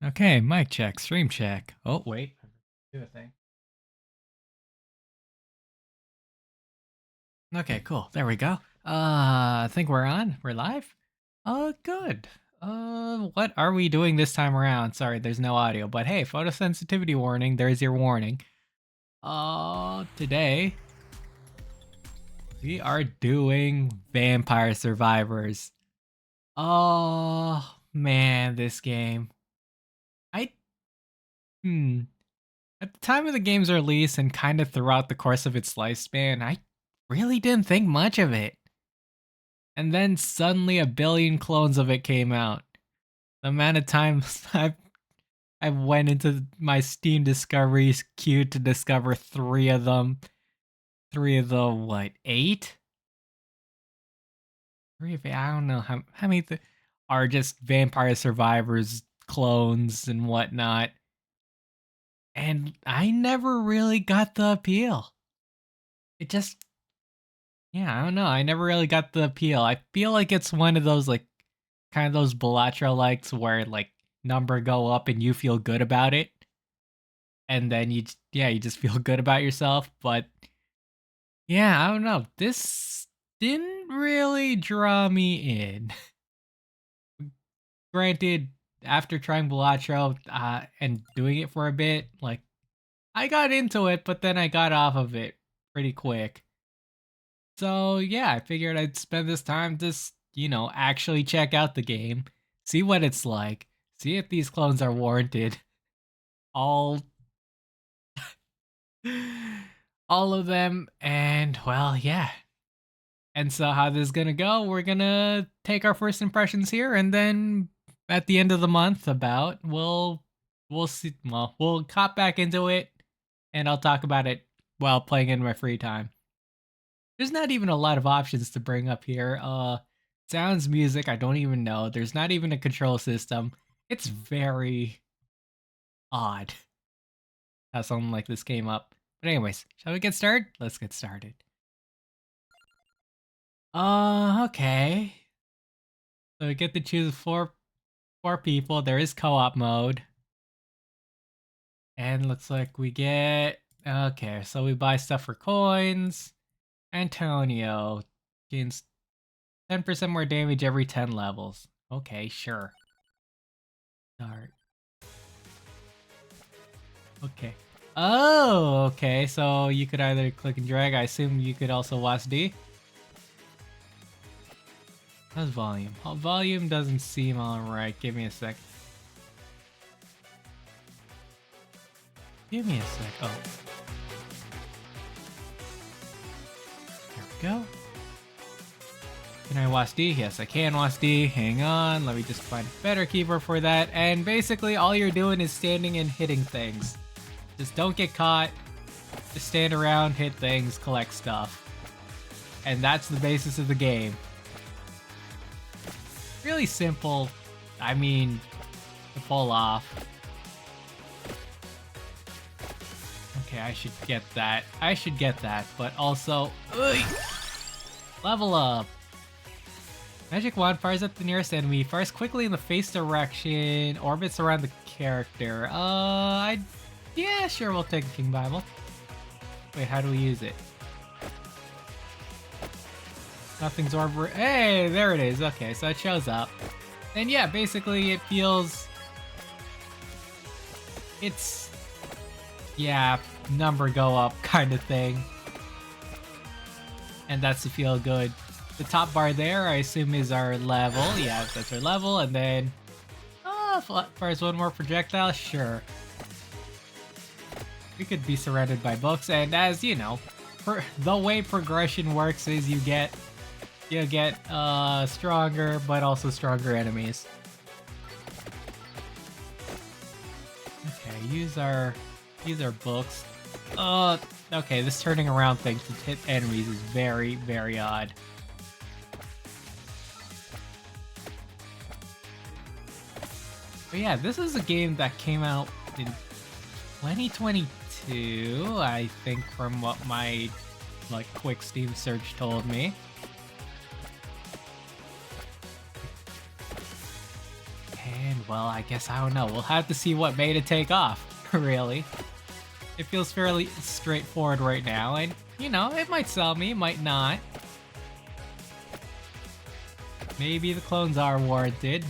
Okay, mic check, stream check. Oh, wait. Do a thing. Okay, cool. There we go. I think we're on. We're live? Good. What are we doing this time around? Sorry, there's no audio, but hey, photosensitivity warning. There's your warning. Today we are doing Vampire Survivors. Oh, man, this game. I, hmm. At the time of the game's release and kind of throughout the course of its lifespan, I really didn't think much of it. And then suddenly a billion clones of it came out. The amount of times I went into my Steam discoveries queue to discover three of them. Three of the what, eight? Three of eight, I don't know how many are just Vampire Survivors clones and whatnot. And I never really got the appeal. It just, yeah, I don't know. I never really got the appeal. I feel like it's one of those like kind of those Balatro likes where like number go up and you feel good about it. And then you just feel good about yourself. But yeah, I don't know. This didn't really draw me in. Granted, after trying Balatro and doing it for a bit, like I got into it, but then I got off of it pretty quick. So yeah, I figured I'd spend this time just, actually check out the game, see what it's like, see if these clones are warranted. All all of them, and well, yeah. And so how this is gonna go, we're gonna take our first impressions here, and then at the end of the month about we'll see, well, we'll hop back into it and I'll talk about it while playing in my free time. There's not even a lot of options to bring up here. Sounds, music, I don't even know. There's not even a control system. It's very odd how something like this came up. But anyways, shall we get started? Let's get started. Okay. So we get to choose four people. There is co-op mode. And looks like we get, okay, so we buy stuff for coins. Antonio gains 10% more damage every 10 levels. Okay, sure. Start. Okay. Oh, okay. So you could either click and drag. I assume you could also watch D. How's volume? Oh, volume doesn't seem alright. Give me a sec. Give me a sec. Oh. There we go. Can I watch D? Yes, I can watch D. Hang on. Let me just find a better keyboard for that. And basically, all you're doing is standing and hitting things. Just don't get caught. Just stand around, hit things, collect stuff. And that's the basis of the game. Really simple, I mean, to pull off. Okay, I should get that. But also, level up. Magic wand fires at the nearest enemy, fires quickly in the face direction, orbits around the character. Yeah, sure, we'll take a King Bible. Wait, how do we use it? Nothing's orb. Hey, there it is. Okay, so it shows up. And yeah, basically it feels... It's... Yeah, number go up kind of thing. And that's the feel good. The top bar there, I assume, is our level. Yeah, that's our level. And then... fires one more projectile? Sure. We could be surrounded by books. And as you know, the way progression works is you get stronger, but also stronger enemies. Okay, use our books. Okay, this turning around thing to hit enemies is very, very odd. But yeah, this is a game that came out in 2022, I think, from what my quick Steam search told me. And, well, I guess I don't know. We'll have to see what made it take off, really. It feels fairly straightforward right now, and, you know, it might sell me, it might not. Maybe the clones are warranted.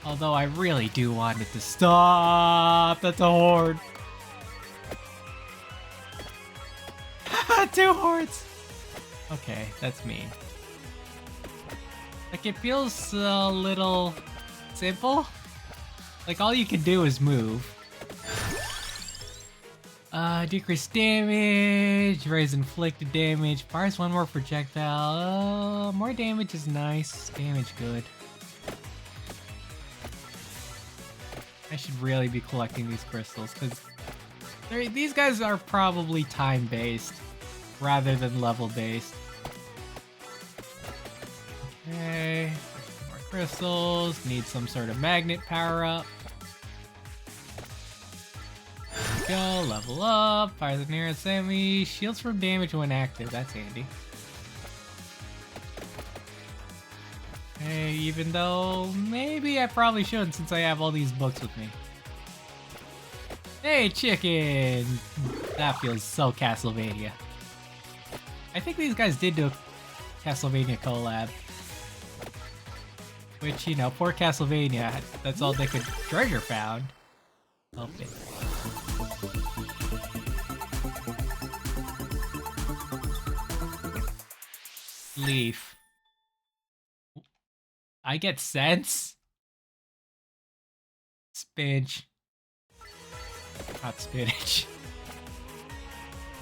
Although I really do want it to stop. That's a horde. 2 hordes. Okay, that's mean. Like, it feels a little simple. Like, all you can do is move. Decrease damage, raise inflicted damage, fires 1 more projectile. More damage is nice. Damage good. I should really be collecting these crystals, because these guys are probably time-based rather than level-based. Okay, more crystals, need some sort of magnet power-up. Go, level up, fire the nearest enemy, shields from damage when active, that's handy. Hey, even though maybe I probably shouldn't since I have all these books with me. Hey, chicken! That feels so Castlevania. I think these guys did do a Castlevania collab. Which, you know, poor Castlevania, that's all they could treasure found. Okay. Leaf. I get sense? Spinach. Not spinach.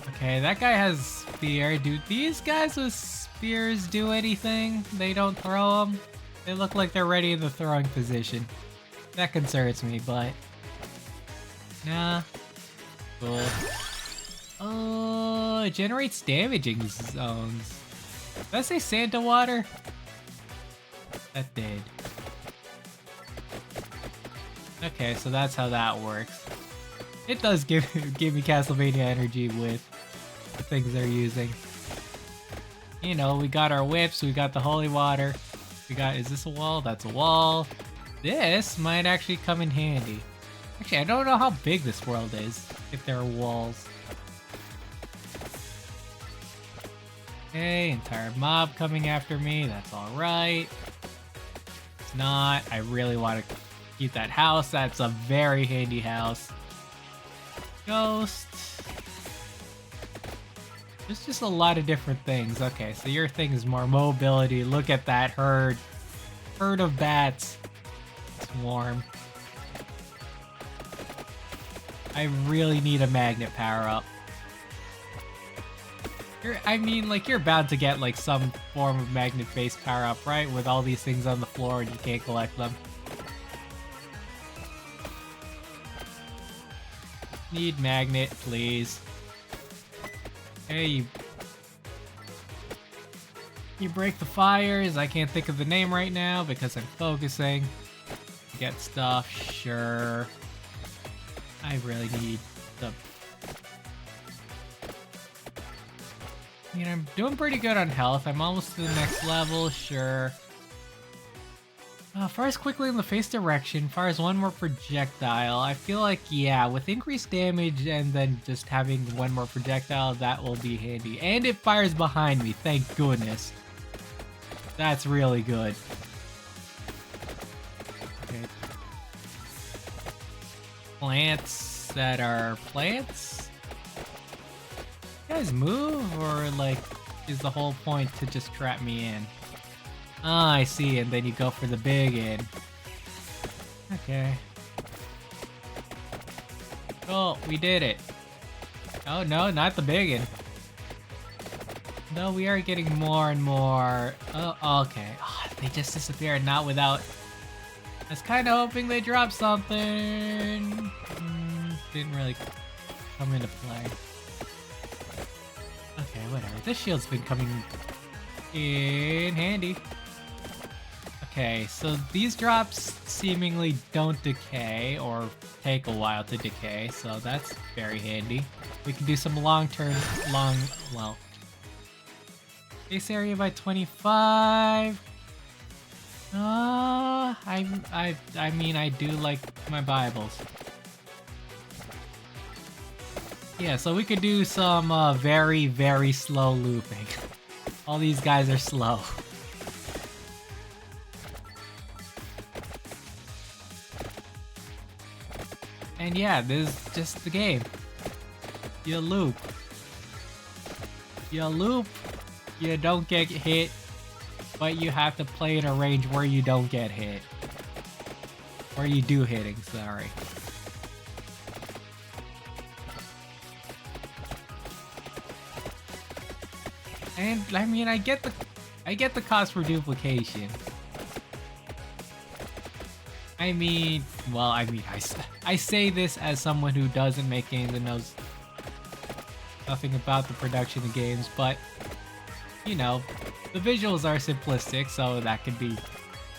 Okay, that guy has spear. Do these guys with spears do anything? They don't throw them? They look like they're ready in the throwing position. That concerns me, but... Nah. Cool. Oh, it generates damaging zones. Did I say Santa water? That did. Okay, so that's how that works. It does give me Castlevania energy with the things they're using. You know, we got our whips, we got the holy water. We got, is this a wall? That's a wall. This might actually come in handy. Actually, I don't know how big this world is, if there are walls. Okay, entire mob coming after me, that's alright. It's not, I really want to keep that house, that's a very handy house. Ghost. There's just a lot of different things. Okay, so your thing is more mobility. Look at that herd. Herd of bats. It's warm. I really need a magnet power up. I mean, like, you're bound to get, like, some form of magnet-based power up, right? With all these things on the floor and you can't collect them. Need magnet, please. Hey, you break the fires. I can't think of the name right now because I'm focusing. Get stuff, sure. I really need the... You know, I'm doing pretty good on health. I'm almost to the next level, sure. Fires quickly in the face direction, fires 1 more projectile. I feel like, yeah, with increased damage and then just having 1 more projectile, that will be handy. And it fires behind me, thank goodness. That's really good. Okay. Plants that are plants? You guys move, or like, is the whole point to just trap me in? Ah, I see, and then you go for the big in. Okay. Oh, we did it. Oh no, not the big in. No, we are getting more and more. Oh, okay. Oh, they just disappeared, not without... I was kind of hoping they dropped something. Didn't really come into play. Okay, whatever. This shield's been coming in handy. Okay, so these drops seemingly don't decay or take a while to decay, so that's very handy. We can do some well, base area by 25. I mean, I do like my Bibles. Yeah, so we could do some very, very slow looping. All these guys are slow. And yeah, this is just the game. You loop. You loop. You don't get hit, but you have to play in a range where you don't get hit. Where you do hitting, sorry. And I mean, I get the cost for duplication. I mean, well, I say this as someone who doesn't make games and knows nothing about the production of games, but you know, the visuals are simplistic, so that could be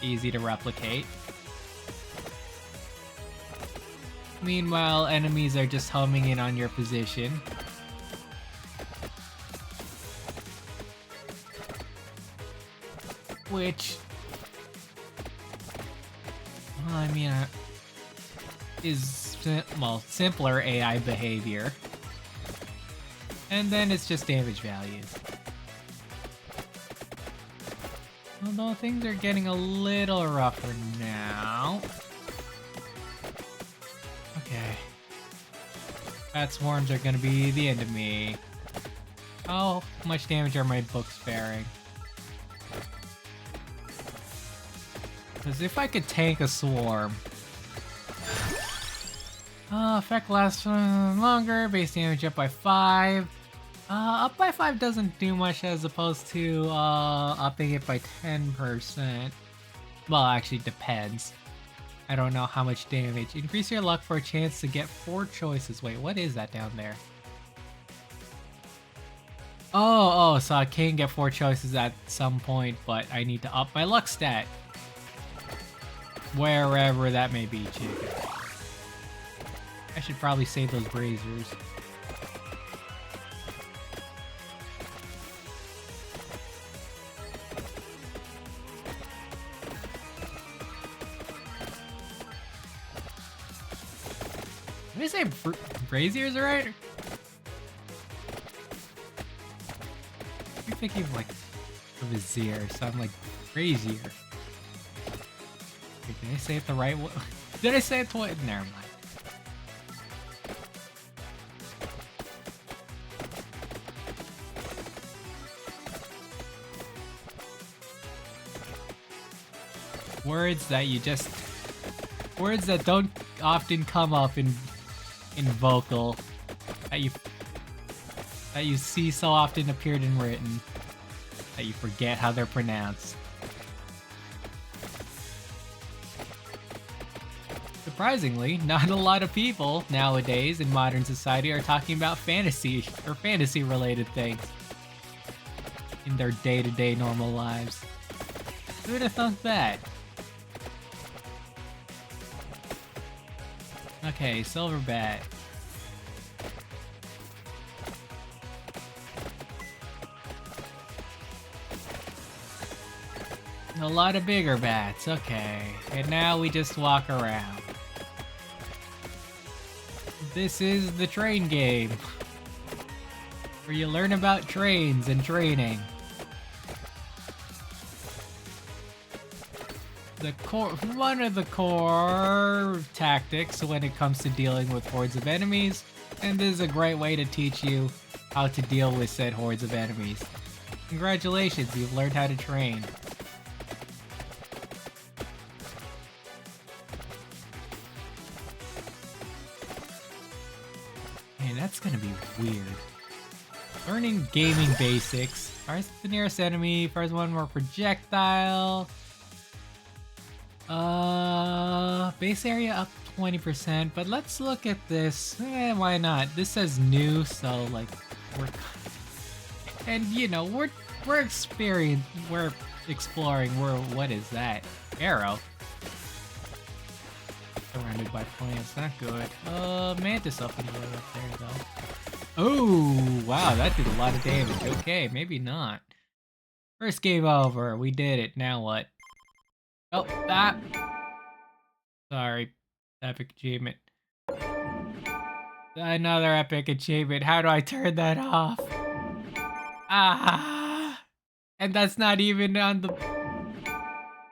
easy to replicate. Meanwhile, enemies are just homing in on your position. Which, well, I mean, is, well, simpler AI behavior. And then it's just damage values. Although things are getting a little rougher now. Okay. Bat swarms are gonna be the end of me. How much damage are my books bearing? Because if I could tank a swarm... effect lasts longer, base damage up by 5. Up by 5 doesn't do much as opposed to upping it by 10%. Well, actually depends. I don't know how much damage. Increase your luck for a chance to get 4 choices. Wait, what is that down there? Oh, so I can get 4 choices at some point, but I need to up my luck stat. Wherever that may be, chicken. I should probably save those braziers. Did I say braziers right? I'm thinking of like a vizier, so I'm like brazier. Wait, did I say it the right way? Did I say it the way? Never mind. Words that don't often come up in vocal, that you see so often appeared in written, that you forget how they're pronounced. Surprisingly, not a lot of people nowadays in modern society are talking about fantasy or fantasy-related things in their day-to-day normal lives. Who would have thunk that? Okay, silver bat. A lot of bigger bats, okay. And now we just walk around. This is the train game, where you learn about trains and training. One of the core tactics when it comes to dealing with hordes of enemies, and this is a great way to teach you how to deal with said hordes of enemies. Congratulations, you've learned how to train. Man, that's gonna be weird. Learning gaming basics. Fires the nearest enemy, fires one more projectile. Base area up 20%, but let's look at this. Why not? This says new, so like and you know, we're experienced, we're exploring. What is that? Arrow. Surrounded by plants, not good. Mantis up and up there though. Oh, wow, that did a lot of damage. Okay, maybe not. First game over. We did it. Now what? Oh, that. Sorry. Epic achievement. Another epic achievement. How do I turn that off? Ah! And that's not even on the...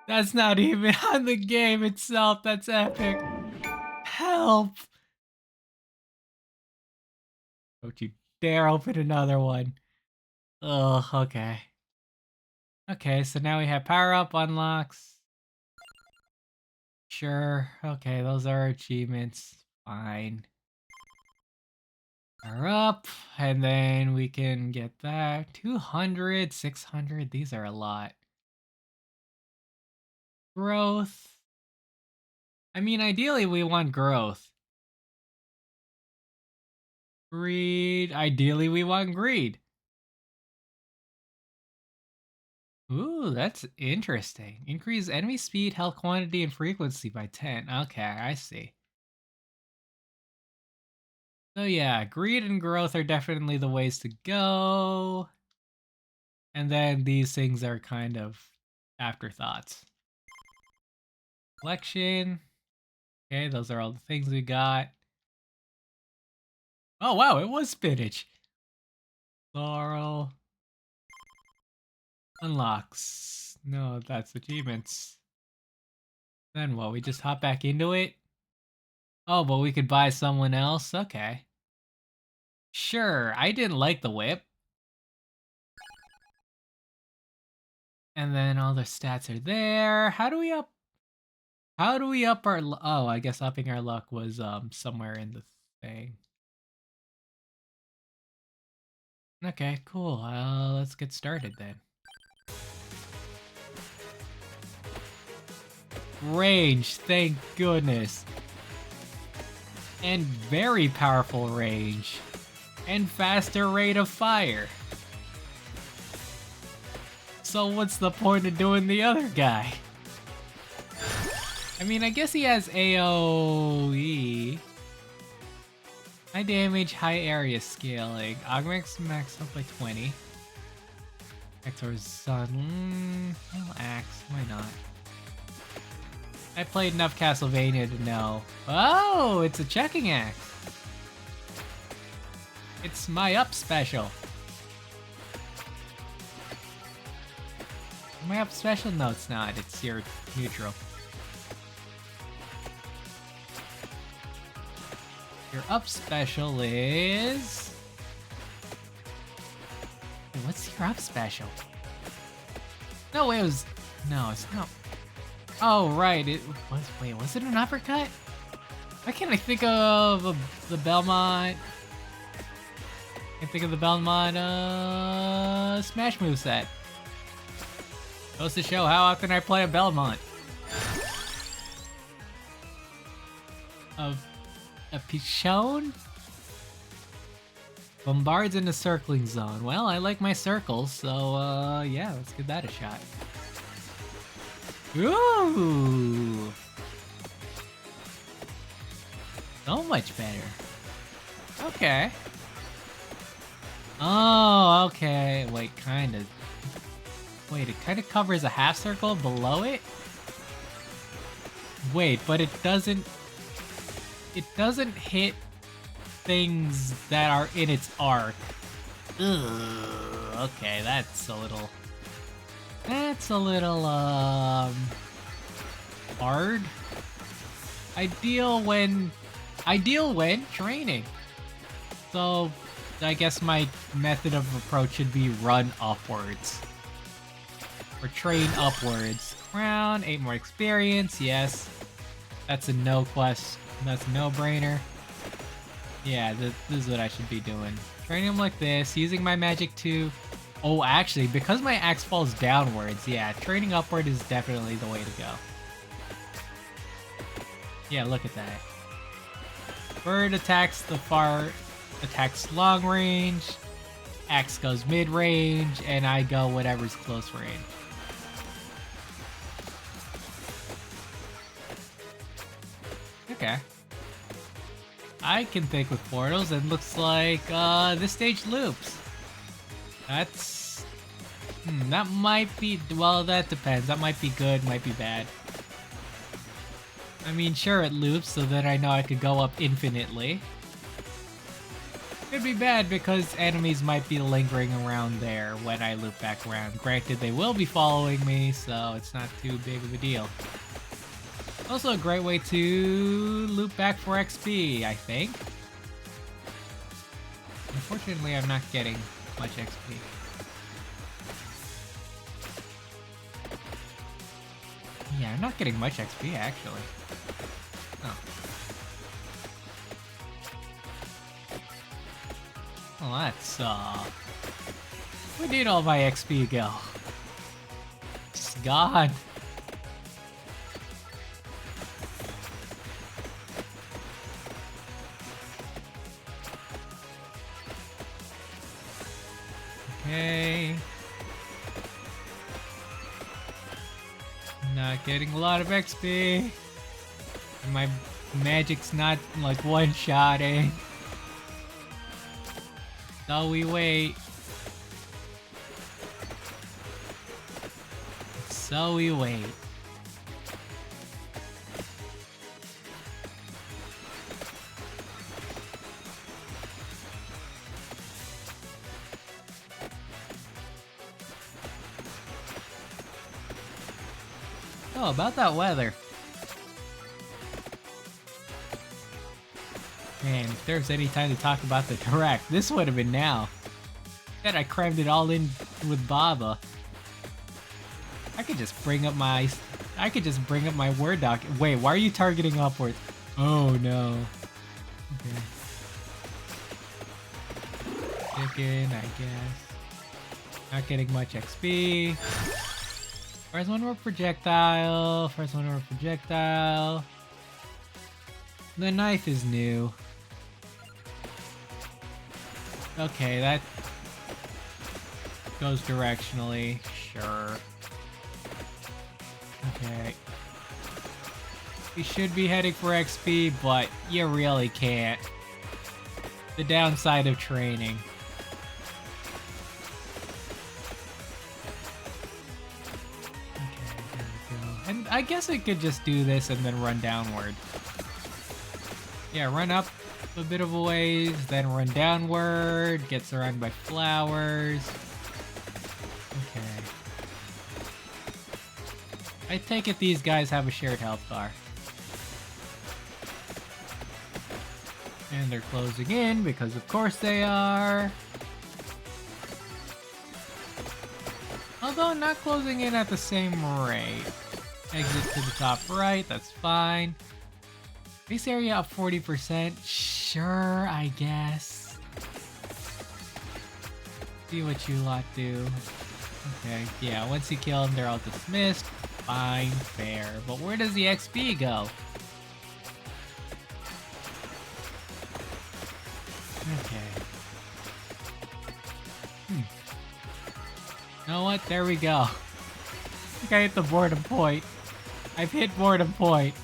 That's not even on the game itself. That's epic. Help! Don't you dare open another one. Ugh, okay. Okay, so now we have power-up unlocks. Sure, okay, those are achievements. Fine. Power up, and then we can get that. 200, 600, these are a lot. Growth. I mean, ideally we want growth. Greed. Ideally we want greed. Ooh, that's interesting. Increase enemy speed, health quantity, and frequency by 10. Okay, I see. So yeah, greed and growth are definitely the ways to go. And then these things are kind of afterthoughts. Collection. Okay, those are all the things we got. Oh wow, it was spinach. Laurel. Unlocks. No, that's achievements. Then what, we just hop back into it? Oh, but we could buy someone else? Okay. Sure, I didn't like the whip. And then all the stats are there. How do we up our oh, I guess upping our luck was somewhere in the thing. Okay, cool. Let's get started then. Range, thank goodness. And very powerful range. And faster rate of fire. So what's the point of doing the other guy? I mean, I guess he has AoE. High damage, high area scaling. Augments max up by 20. Hector's son. Well, axe, why not? I played enough Castlevania to know. Oh, it's a checking axe. It's my up special. My up special? No, it's not. It's your neutral. Your up special is... What's your up special? No, it was... No, it's not. Oh, right. It was... Wait, was it an uppercut? Why can't I think of the Belmont... I can think of the Belmont Smash moveset. Goes to show how often I play a Belmont. A Pichon? Bombards in the circling zone. Well, I like my circles, so yeah, let's give that a shot. Ooh! So much better. Okay. Oh, okay. Wait, kinda. Wait, it kinda covers a half circle below it? Wait, but it doesn't... It doesn't hit things that are in its arc. Ugh, okay, that's a little... That's a little, hard. Ideal when training. So, I guess my method of approach should be run upwards. Or train upwards. Crown, 8 more experience, yes. That's a no quest. That's a no-brainer. Yeah, this is what I should be doing. Training him like this, using my magic to... Oh, actually, because my axe falls downwards, yeah, training upward is definitely the way to go. Yeah, look at that. Bird attacks attacks long range, axe goes mid-range, and I go whatever's close range. Okay. I can think with portals, and looks like this stage loops. That's... that might be... Well, that depends. That might be good, might be bad. I mean, sure, it loops, so that I know I could go up infinitely. Could be bad because enemies might be lingering around there when I loop back around. Granted, they will be following me, so it's not too big of a deal. Also a great way to loop back for XP, I think. Unfortunately, I'm not getting much XP. Yeah, I'm not getting much XP, actually. Oh. Well, that's, where did all my XP go? It's gone. Okay. Not getting a lot of XP. And my magic's not, like, one-shotting. So we wait. So we wait. Oh, about that weather. Man, if there's any time to talk about the direct, this would have been now. Instead, I crammed it all in with Baba. I could just bring up my Word doc. Wait, why are you targeting upwards? Oh no. Okay. Chicken, I guess. Not getting much XP. First one more projectile. First one more projectile. The knife is new. Okay, that goes directionally. Sure. Okay. You should be heading for XP, but you really can't. The downside of training. Okay, there we go. And I guess I could just do this and then run downward. Yeah, run up a bit of a ways, then run downward, get surrounded by flowers. Okay. I take it these guys have a shared health bar. And they're closing in, because of course they are. Although not closing in at the same rate. Exit to the top right, that's fine. Base area up 40%. Sure, I guess. See what you lot do. Okay, yeah, once you kill them, they're all dismissed. Fine, fair. But where does the XP go? Okay. You know what? There we go. I think I hit the boredom point. I've hit boredom point.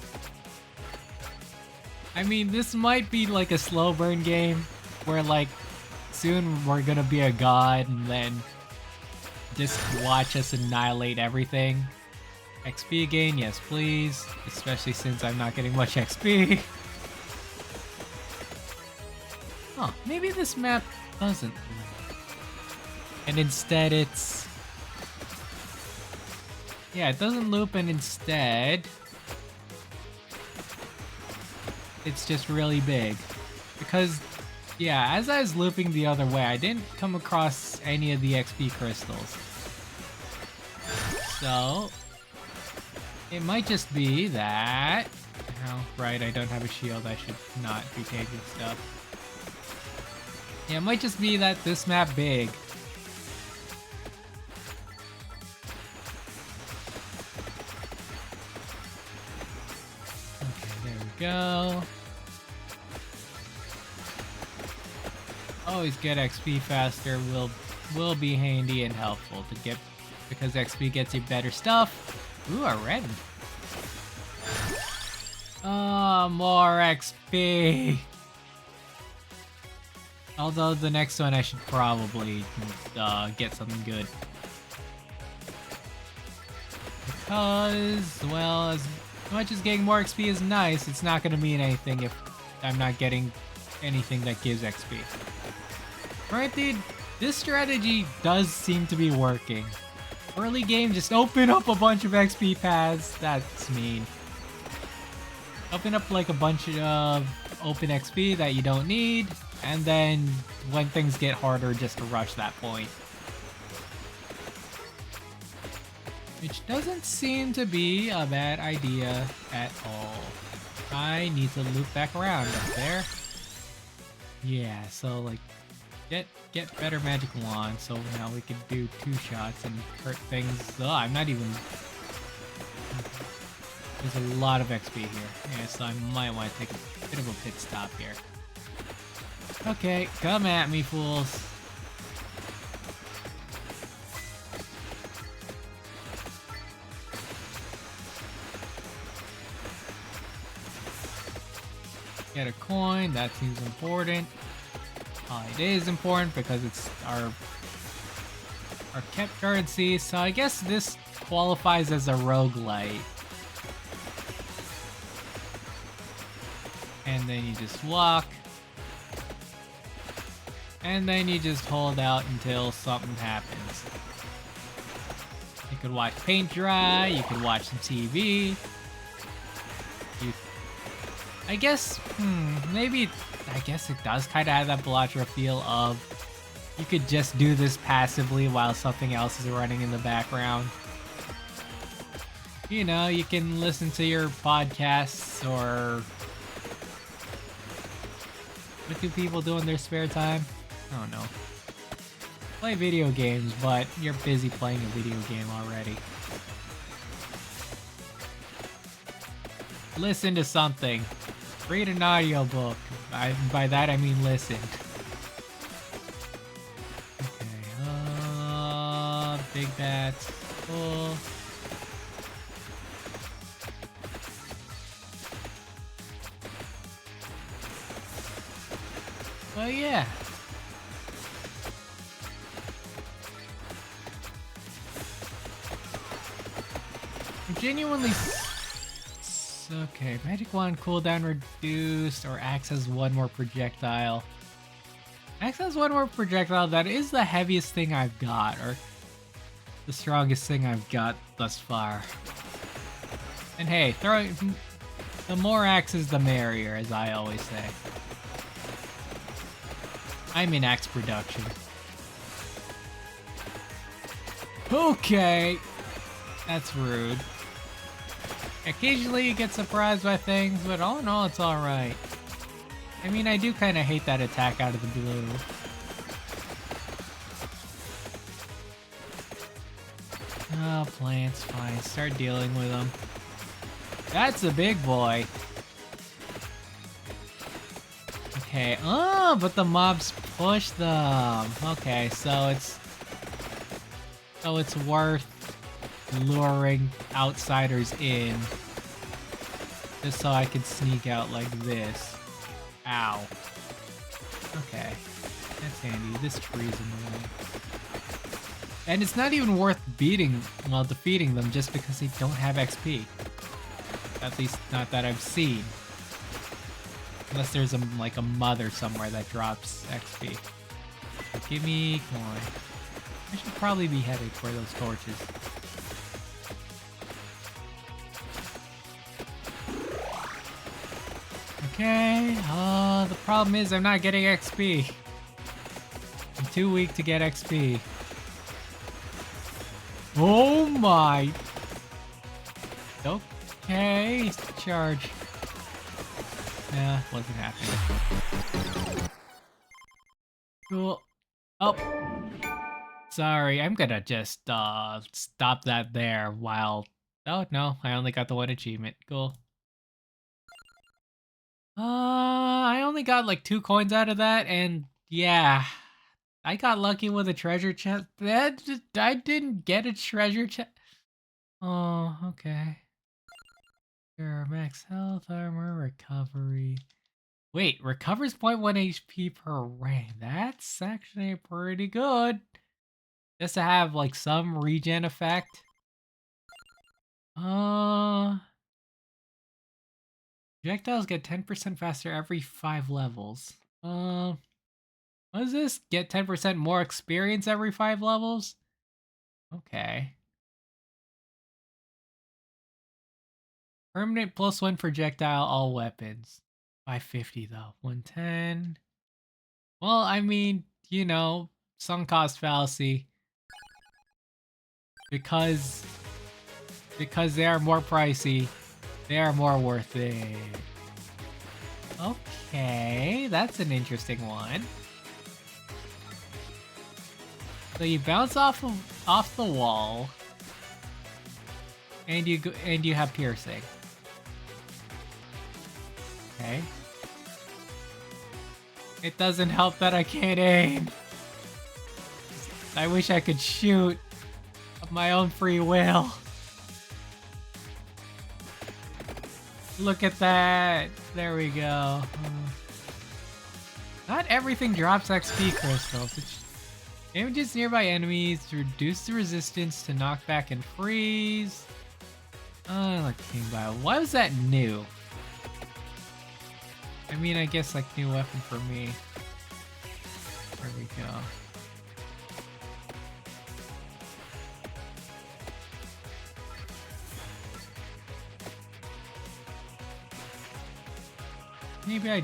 I mean, this might be like a slow burn game where, like, soon we're gonna be a god and then just watch us annihilate everything. XP gain, yes please. Especially since I'm not getting much XP. Oh, maybe this map doesn't loop. And instead it's... Yeah, it doesn't loop, and instead... it's just really big. Because, yeah, as I was looping the other way, I didn't come across any of the XP crystals. So, it might just be that... Oh, right, I don't have a shield. I should not be taking stuff. Yeah, it might just be that this map big. Okay, there we go. Always get XP faster will be handy and helpful to get, because XP gets you better stuff. Ooh, a red. Oh, more XP. Although the next one I should probably get something good. Because, well, As much as getting more XP is nice, it's not gonna mean anything if I'm not getting anything that gives XP. Granted, this strategy does seem to be working. Early game, just open up a bunch of XP paths. That's mean. Open up like a bunch of open XP that you don't need, and then when things get harder, just to rush that point. Which doesn't seem to be a bad idea at all. I need to loop back around up there. Yeah, so like get better magic wand, so now we can do 2 shots and hurt things. Oh, I'm not even. There's a lot of XP here. Yeah, so I might want to take a bit of a pit stop here. Okay, come at me, fools. Get a coin, that seems important. It is important because it's our kept currency, so I guess this qualifies as a roguelite. And then you just walk. And then you just hold out until something happens. You could watch paint dry, you could watch some TV. I guess, maybe, I guess it does kind of have that Bellatra feel of you could just do this passively while something else is running in the background. You know, you can listen to your podcasts or what do people do in their spare time? I don't know. Play video games, but you're busy playing a video game already. Listen to something. Read an audiobook. By that I mean listen. Okay, big bats. Full. But yeah. I'm genuinely. Okay, magic wand cooldown reduced, or acts as 1 more projectile. Acts as 1 more projectile, that is the heaviest thing I've got, or the strongest thing I've got thus far. And hey, the more axes the merrier, as I always say. I'm in axe production. Okay, that's rude. Occasionally you get surprised by things, but all in all, it's alright. I mean, I do kind of hate that attack out of the blue. Oh, plants, fine. Start dealing with them. That's a big boy. Okay, oh, but the mobs push them. Okay, so it's worth luring outsiders in just so I can sneak out like this. Ow. Okay, that's handy. This tree's in the way. And it's not even worth defeating them just because they don't have XP. At least not that I've seen. Unless there's like a mother somewhere that drops XP. But give me coin. I should probably be headed for those torches. Okay, the problem is I'm not getting XP. I'm too weak to get XP. Oh my! Okay, charge. Nah, wasn't happening. Cool. Oh! Sorry, I'm gonna just, stop that there while... Oh, no, I only got the 1 achievement. Cool. I only got like 2 coins out of that, and yeah, I got lucky with a treasure chest. I didn't get a treasure chest. Oh, okay. Here, max health, armor, recovery. Wait, recovers 0.1 HP per rank. That's actually pretty good. Just to have like some regen effect. Projectiles get 10% faster every 5 levels. What is this? Get 10% more experience every 5 levels? Okay. Permanent +1 projectile, all weapons. 550 though. 110. Well, I mean, you know, sunk cost fallacy. Because they are more pricey, they are more worth it. Okay, that's an interesting one. So you bounce off the wall, and you have piercing. Okay. It doesn't help that I can't aim. I wish I could shoot of my own free will. Look at that. There we go. Not everything drops XP crystals. It damages nearby enemies to reduce the resistance to knockback and freeze. I like King Bio. Why was that new? I mean, I guess like new weapon for me. There we go. Maybe I...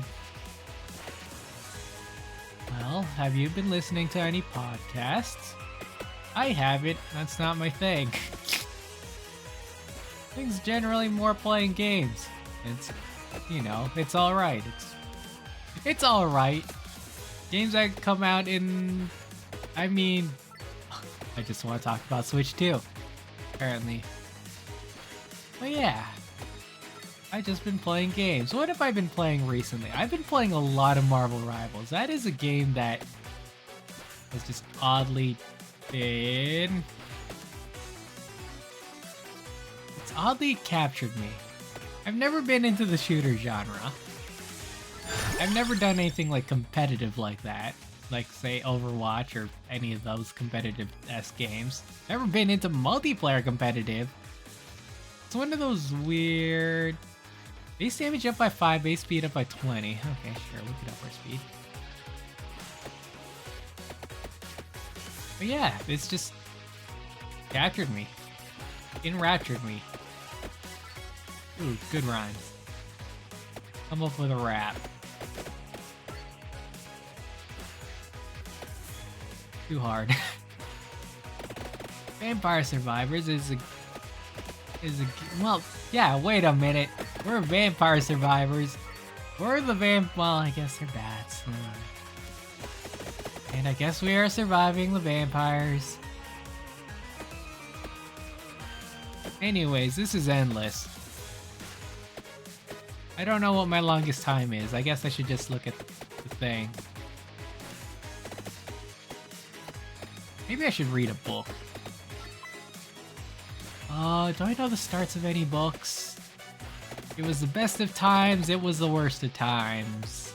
Well, have you been listening to any podcasts? I haven't. That's not my thing. Things generally more playing games. It's, you know, it's alright. It's alright. Games that come out in... I mean... I just want to talk about Switch 2. Apparently. But yeah. I've just been playing games. What have I been playing recently? I've been playing a lot of Marvel Rivals. That is a game that has just oddly been... It's oddly captured me. I've never been into the shooter genre. I've never done anything like competitive like that. Like say Overwatch or any of those competitive-esque games. Never been into multiplayer competitive. It's one of those weird... Base damage up by 5, base speed up by 20. Okay, sure, we could up our speed. But yeah, it's just captured me. Enraptured me. Ooh, good rhymes. Come up with a rap. Too hard. Vampire Survivors is a well, yeah, wait a minute. We're vampire survivors. We're the well, I guess they're bats. And I guess we are surviving the vampires. Anyways, this is endless. I don't know what my longest time is. I guess I should just look at the thing. Maybe I should read a book. Do I know the starts of any books? It was the best of times, it was the worst of times.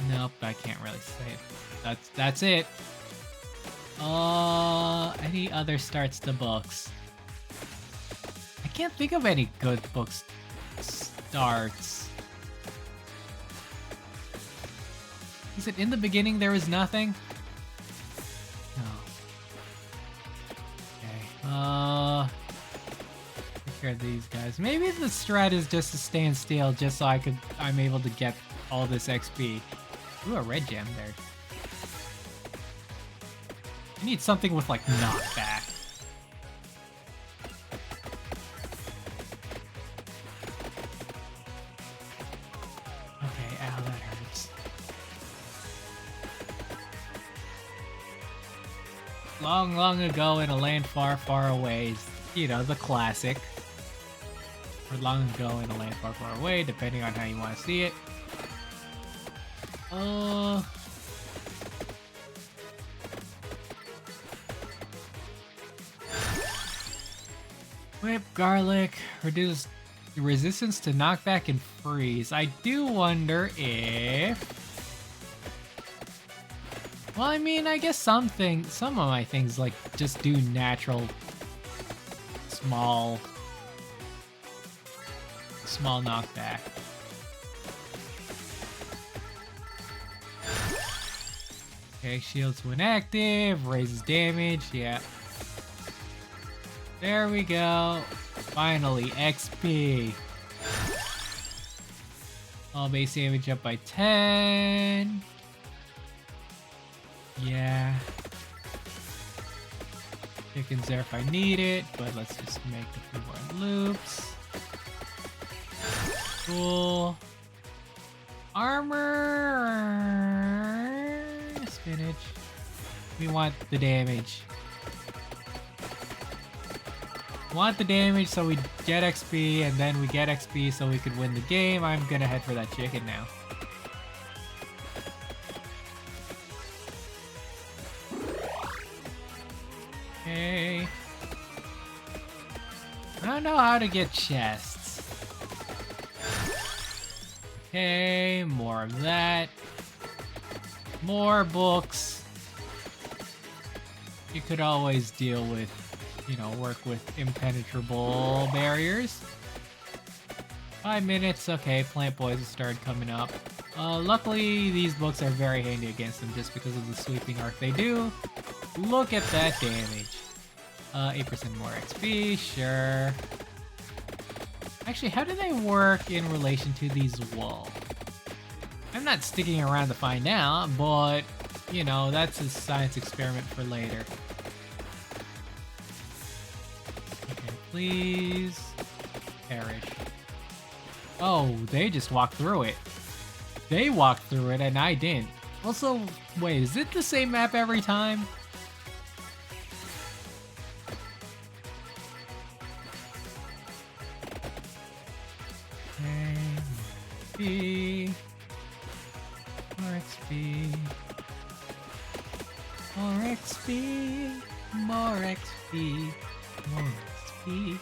Nope, I can't really say it. That's it. Any other starts to books? I can't think of any good books starts. Is it in the beginning there was nothing? Take care of these guys. Maybe the strat is just to stand still, just so I'm able to get all this XP. Ooh, a red gem there. I need something with like knockback. Okay, ow, that hurts. Long, long ago in a land far, far away. You know, the classic. Or long ago in a land far, far away, depending on how you want to see it. Whip, garlic, reduce resistance to knockback and freeze. I do wonder if... Well, I mean, I guess some of my things like just do natural, small small knockback. Okay, shields when active, raises damage, yeah. There we go. Finally, XP. All base damage up by 10. Yeah. Chicken's there if I need it, but let's just make a few more loops. Cool. Armor. Spinach. We want the damage. Want the damage so we get XP, and then we get XP so we could win the game. I'm gonna head for that chicken now. Okay. I don't know how to get chests. Okay, more of that. More books. You could always deal with, you know, work with impenetrable barriers. 5 minutes, okay, plant boys started coming up. Luckily, these books are very handy against them just because of the sweeping arc they do. Look at that damage. 8% more XP, sure. Actually, how do they work in relation to these walls? I'm not sticking around to find out, but, you know, that's a science experiment for later. Okay, please. Perish. Oh, they just walked through it. They walked through it and I didn't. Also, wait, is it the same map every time? XP. More XP. More XP. More XP. More XP.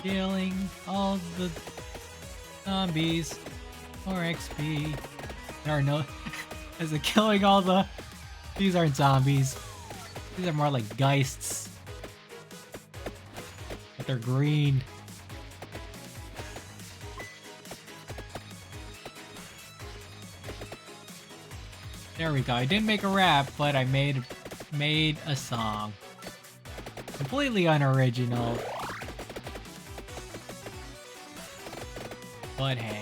Killing all the zombies. More XP. There are no... As a killing all the... These aren't zombies. These are more like geists. But they're green. There we go. I didn't make a rap, but I made a song. Completely unoriginal. But hey.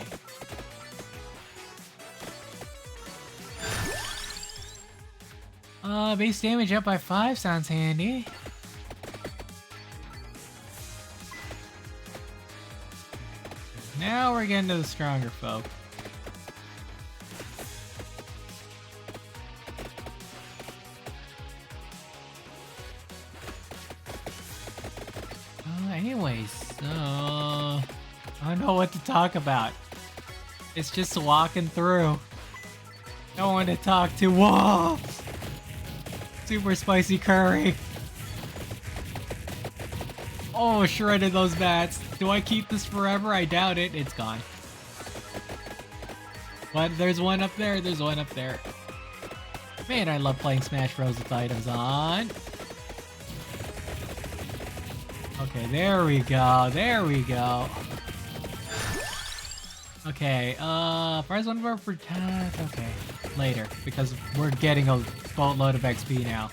Base damage up by 5 sounds handy. Now we're getting to the stronger folk. Anyways, so... I don't know what to talk about. It's just walking through. Don't want to talk to... Whoa! Super spicy curry. Oh, shredded those bats. Do I keep this forever? I doubt it. It's gone. But there's one up there. There's one up there. Man, I love playing Smash Bros. With items on. Okay, there we go. There we go. Okay, prize one more for attack. Okay, later, because we're getting a boatload of XP now.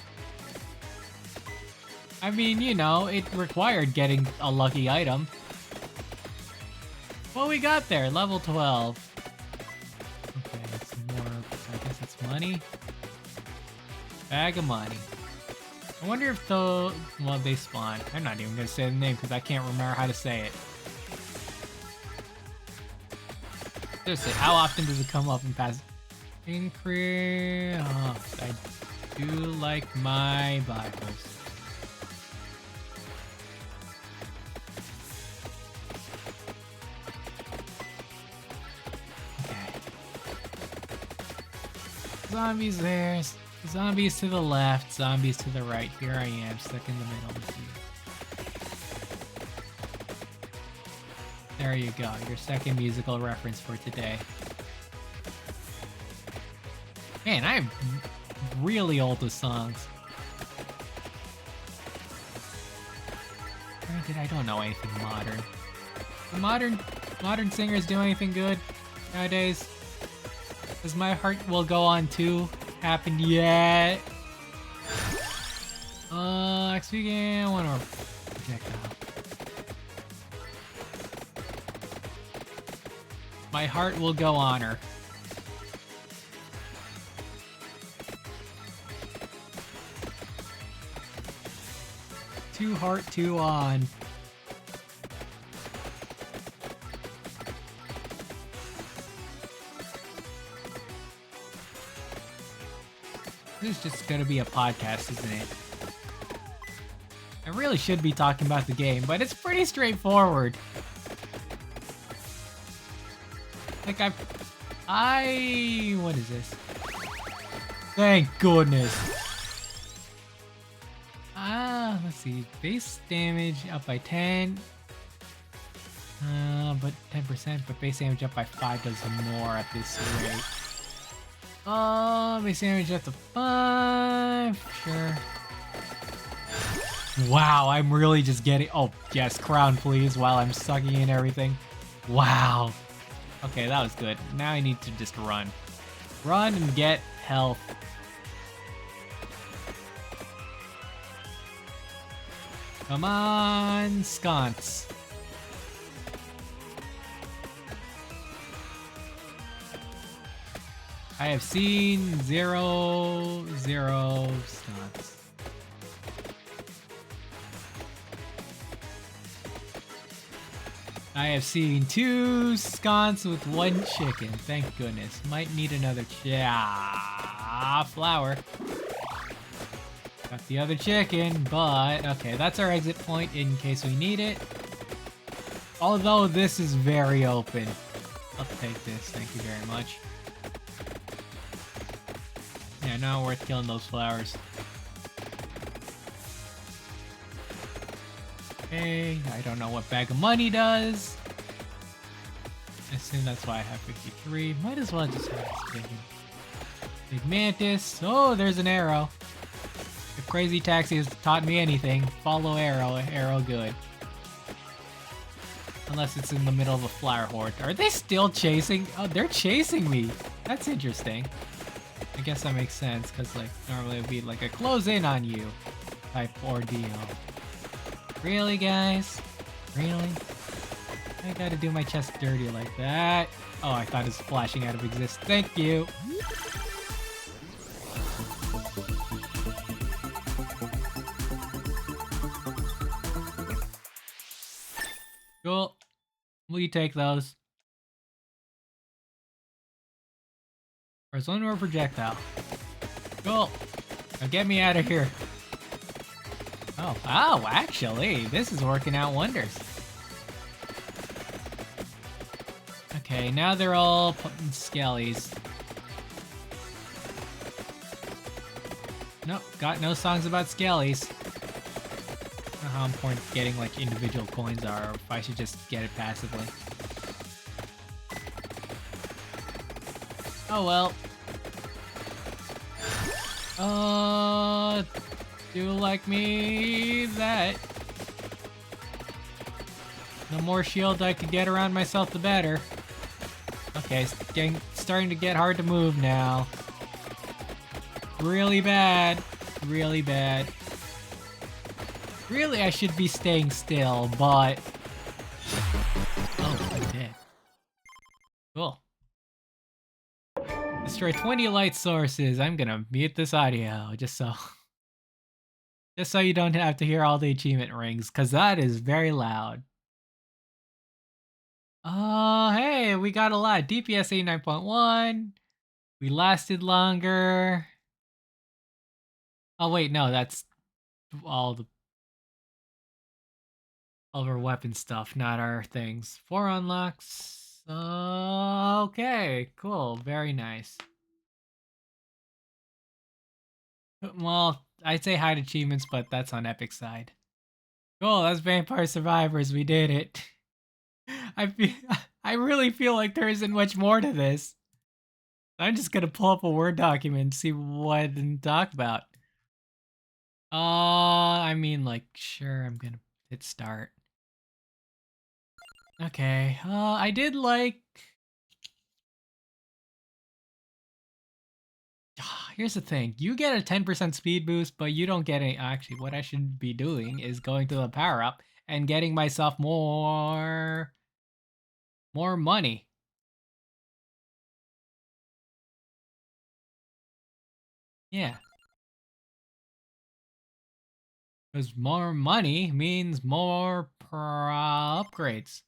I mean, you know, it required getting a lucky item. Well, we got there, level 12. Okay, that's more, I guess it's money. Bag of money. I wonder if the, well, they spawn. I'm not even gonna say the name because I can't remember how to say it. Seriously, how often does it come up in past? Increase. Oh, I do like my Bibles. Okay. Zombies there. Zombies to the left, zombies to the right. Here I am, stuck in the middle with you. There you go, your second musical reference for today. Man, I'm really old with songs. Granted, I don't know anything modern. Do modern singers do anything good nowadays? Does My Heart Will Go On 2 happen yet? XP game, one more projectile. My Heart Will Go On her. Two heart, two on. This is just gonna be a podcast, isn't it? I really should be talking about the game, but it's pretty straightforward. Like what is this? Thank goodness. Let's see. Base damage up by 10. But 10%, but base damage up by 5 does more at this rate. Base damage up to 5. Sure. Wow, I'm really just getting... Oh, yes, crown, please, while I'm sucking in everything. Wow. Okay, that was good. Now I need to just run. Run and get health. Come on, sconce. I have seen zero stunts. I have seen 2 sconce with 1 chicken. Thank goodness. Might need another flour. Got the other chicken, but okay, that's our exit point in case we need it. Although this is very open. I'll take this, thank you very much. Yeah, not worth killing those flowers. Okay, I don't know what bag of money does. I assume that's why I have 53. Might as well just have this big mantis. Oh, there's an arrow. If Crazy Taxi has taught me anything, follow arrow good. Unless it's in the middle of a flower horde. Are they still chasing? Oh, they're chasing me. That's interesting. I guess that makes sense, because like normally it would be like a close in on you type ordeal. Really, guys? Really? I gotta do my chest dirty like that. Oh, I thought it was flashing out of existence. Thank you. Cool. Will you take those? There's one more projectile. Cool. Now get me out of here. Oh, actually, this is working out wonders. Okay, now they're all skellies. Nope, got no songs about skellies. I don't know how important getting like individual coins are, or if I should just get it passively. Oh well. Do like me that. The more shield I could get around myself, the better. Okay, it's starting to get hard to move now. Really bad. Really bad. Really, I should be staying still, but... Oh, I'm dead. Cool. Destroy 20 light sources. I'm gonna mute this audio, just so you don't have to hear all the achievement rings, because that is very loud. Hey, we got a lot. DPS 89.1. We lasted longer. Oh, wait, no, that's all of our weapon stuff, not our things. 4 unlocks. Okay, cool. Very nice. Well, I'd say hide achievements, but that's on Epic side. Cool, that's Vampire Survivors. We did it. I really feel like there isn't much more to this. I'm just gonna pull up a Word document and see what I didn't talk about. I mean, like, sure, I'm gonna hit start. Okay, I did like... Here's the thing. You get a 10% speed boost, but you don't get any... Actually, what I should be doing is going to the power-up and getting myself more money. Yeah. Because more money means more upgrades.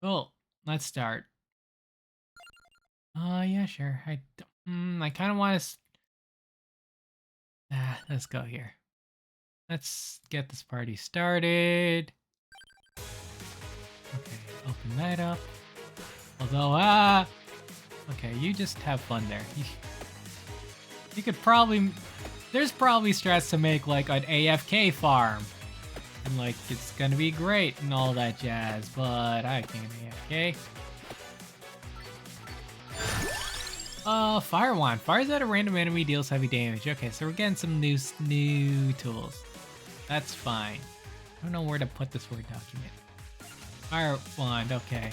Cool. Let's start. Yeah, sure. I kind of want to... let's go here. Let's get this party started. Okay, open that up. Although, okay, you just have fun there. You could probably... There's probably strats to make, like, an AFK farm. And, like, it's gonna be great and all that jazz, but I can't AFK. Fire wand. Fires at a random enemy, deals heavy damage. Okay, so we're getting some new tools. That's fine. I don't know where to put this word document. Fire wand, okay.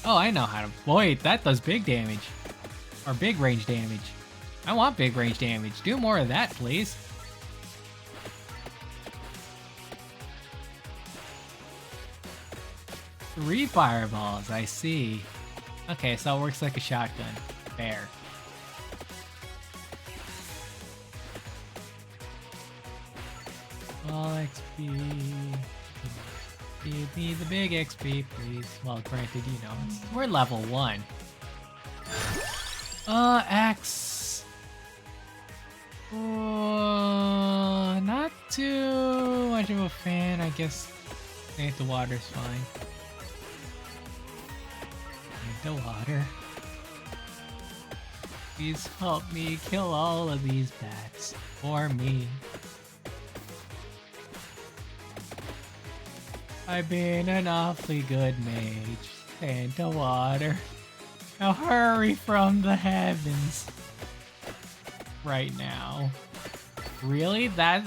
Oh, I know how to... Wait, that does big damage. Or big range damage. I want big range damage. Do more of that, please. Three fireballs, I see. Okay, so it works like a shotgun. Fair. All XP. Give me the big XP, please. Well, granted, you know, we're level 1. X. Not too much of a fan, I guess. Ain't the water's fine. The water. Please help me kill all of these bats for me. I've been an awfully good mage. Santa water. Now hurry from the heavens. Right now. Really? That?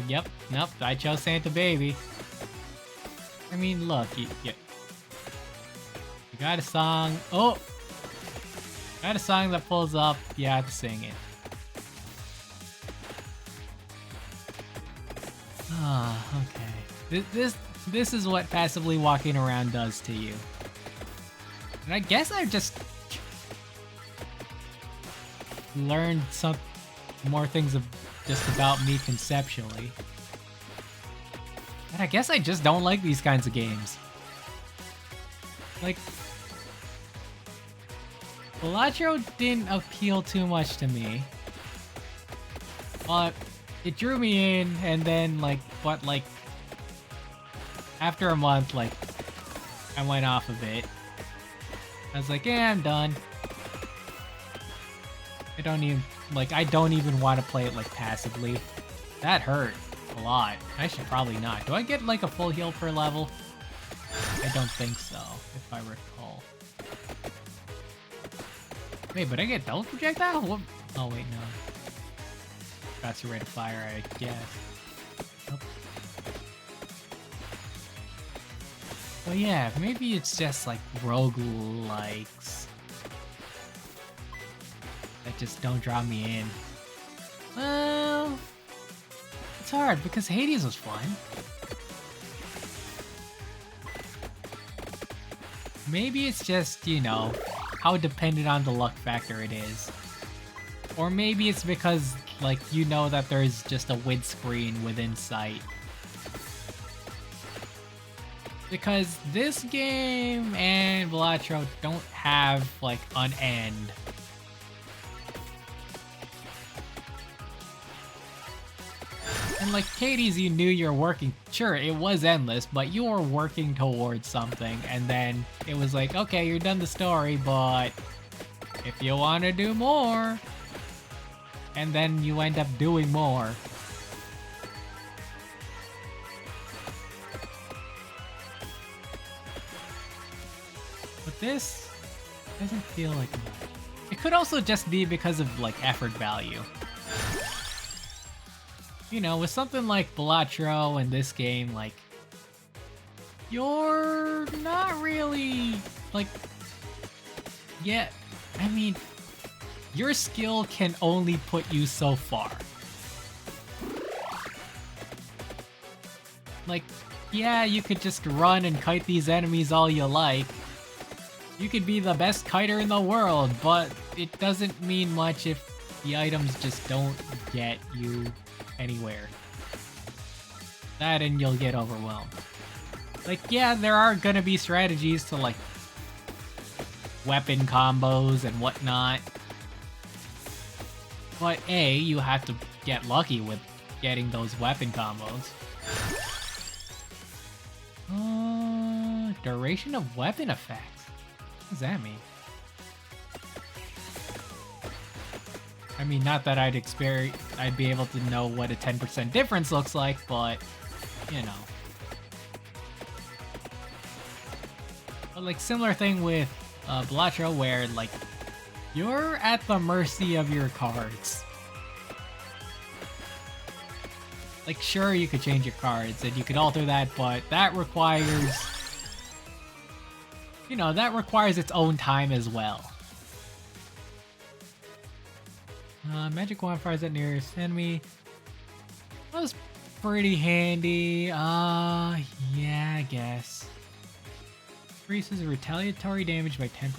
Yep. Nope. I chose Santa Baby. I mean, look. You got a song. Oh! Got a song that pulls up. You have to sing it. Ah, okay. This is what passively walking around does to you. And I guess I've just learned some more things just about me conceptually. And I guess I just don't like these kinds of games. Like, Balatro didn't appeal too much to me. But it drew me in, and then, like, after a month, like, I went off of it. I was like, yeah, I'm done. I don't even want to play it, like, passively. That hurt a lot. I should probably not. Do I get, like, a full heal per level? I don't think so, if I recall. Wait, but I get double projectile? What? Oh, wait, no. That's your rate of fire, I guess. Nope. Well, yeah, maybe it's just like roguelikes that just don't draw me in. Well, it's hard because Hades was fun. Maybe it's just, you know, how dependent on the luck factor it is. Or maybe it's because, like, you know that there's just a windscreen within sight. Because this game and Balatro don't have, like, an end. And like Katie's, you knew you're working. Sure, it was endless, but you were working towards something. And then it was like, okay, you're done the story, but if you want to do more, and then you end up doing more. But this doesn't feel like much. It could also just be because of like effort value. You know, with something like Balatro and this game, like, you're not really, like, yeah, I mean, your skill can only put you so far. Like, yeah, you could just run and kite these enemies all you like. You could be the best kiter in the world, but it doesn't mean much if the items just don't get you anywhere. That and you'll get overwhelmed. Like, yeah, there are gonna be strategies to, like, weapon combos and whatnot. But A, you have to get lucky with getting those weapon combos. Duration of weapon effects. What does that mean? I mean, not that I'd be able to know what a 10% difference looks like, but, you know. But, like, similar thing with Blatro, where, like, you're at the mercy of your cards. Like, sure, you could change your cards, and you could alter that, but that requires... You know, that requires its own time as well. Magic wand fires at nearest enemy. That was pretty handy. Yeah, I guess. Increases retaliatory damage by 10%.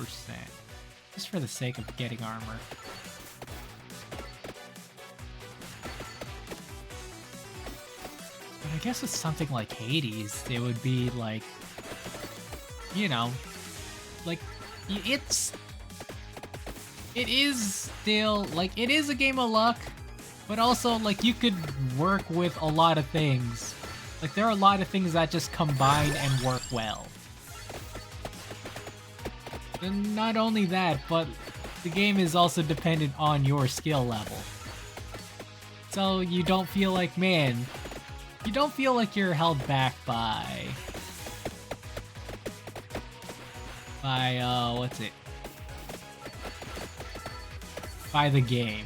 Just for the sake of getting armor. But I guess with something like Hades, it would be like... You know... Like, it is still, like, it is a game of luck, but also, like, you could work with a lot of things. Like, there are a lot of things that just combine and work well. And not only that, but the game is also dependent on your skill level. So you don't feel like, man, you don't feel like you're held back by... what's it? By the game.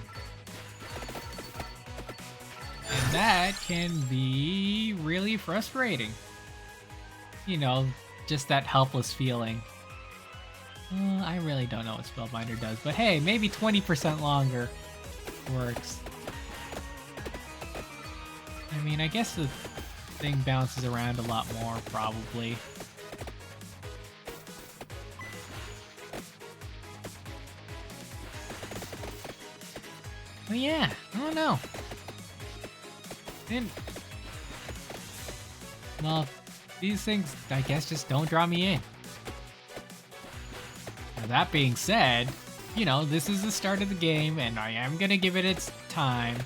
And that can be really frustrating. You know, just that helpless feeling. I really don't know what Spellbinder does, but hey, maybe 20% longer works. I mean, I guess the thing bounces around a lot more, probably. But yeah, I don't know. And, well, these things, I guess, just don't draw me in. Now, that being said, you know, this is the start of the game, and I am gonna give it its time.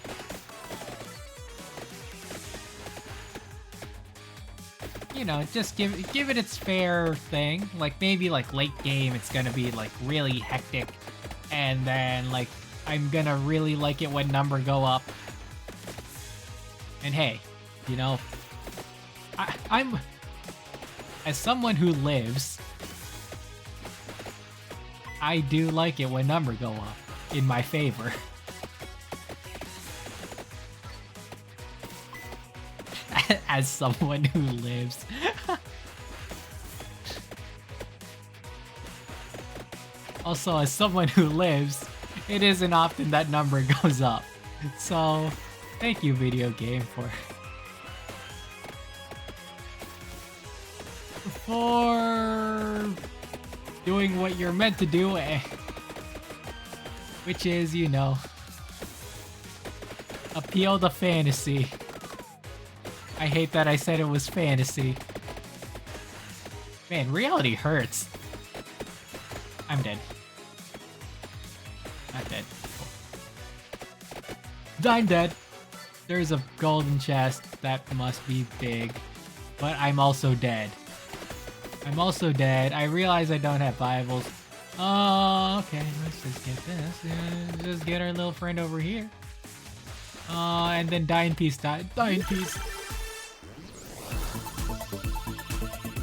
You know, just give it its fair thing. Like, maybe, like, late game, it's gonna be, like, really hectic, and then, like, I'm gonna really like it when number go up. And hey, you know, I'm... As someone who lives, I do like it when number go up in my favor. As someone who lives. Also, as someone who lives, it isn't often that number goes up. So, thank you, video game, for doing what you're meant to do, which is, you know, appeal to fantasy. I hate that I said it was fantasy. Man, reality hurts. I'm dead. Not dead. Cool. I'm dead. There's a golden chest that must be big. But I'm also dead. I'm also dead. I realize I don't have Bibles. Oh, okay. Let's just get this. Just get our little friend over here. And then die in peace. Die in peace.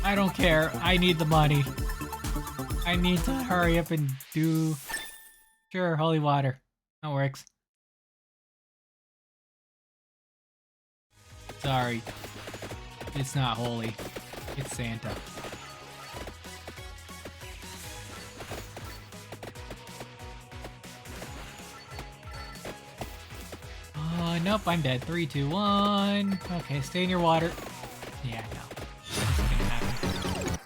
I don't care. I need the money. I need to hurry up and do... Sure, holy water. That works. Sorry. It's not holy. It's Santa. Oh, nope, I'm dead. 3, 2, 1. Okay, stay in your water. Yeah, no. This isn't gonna happen.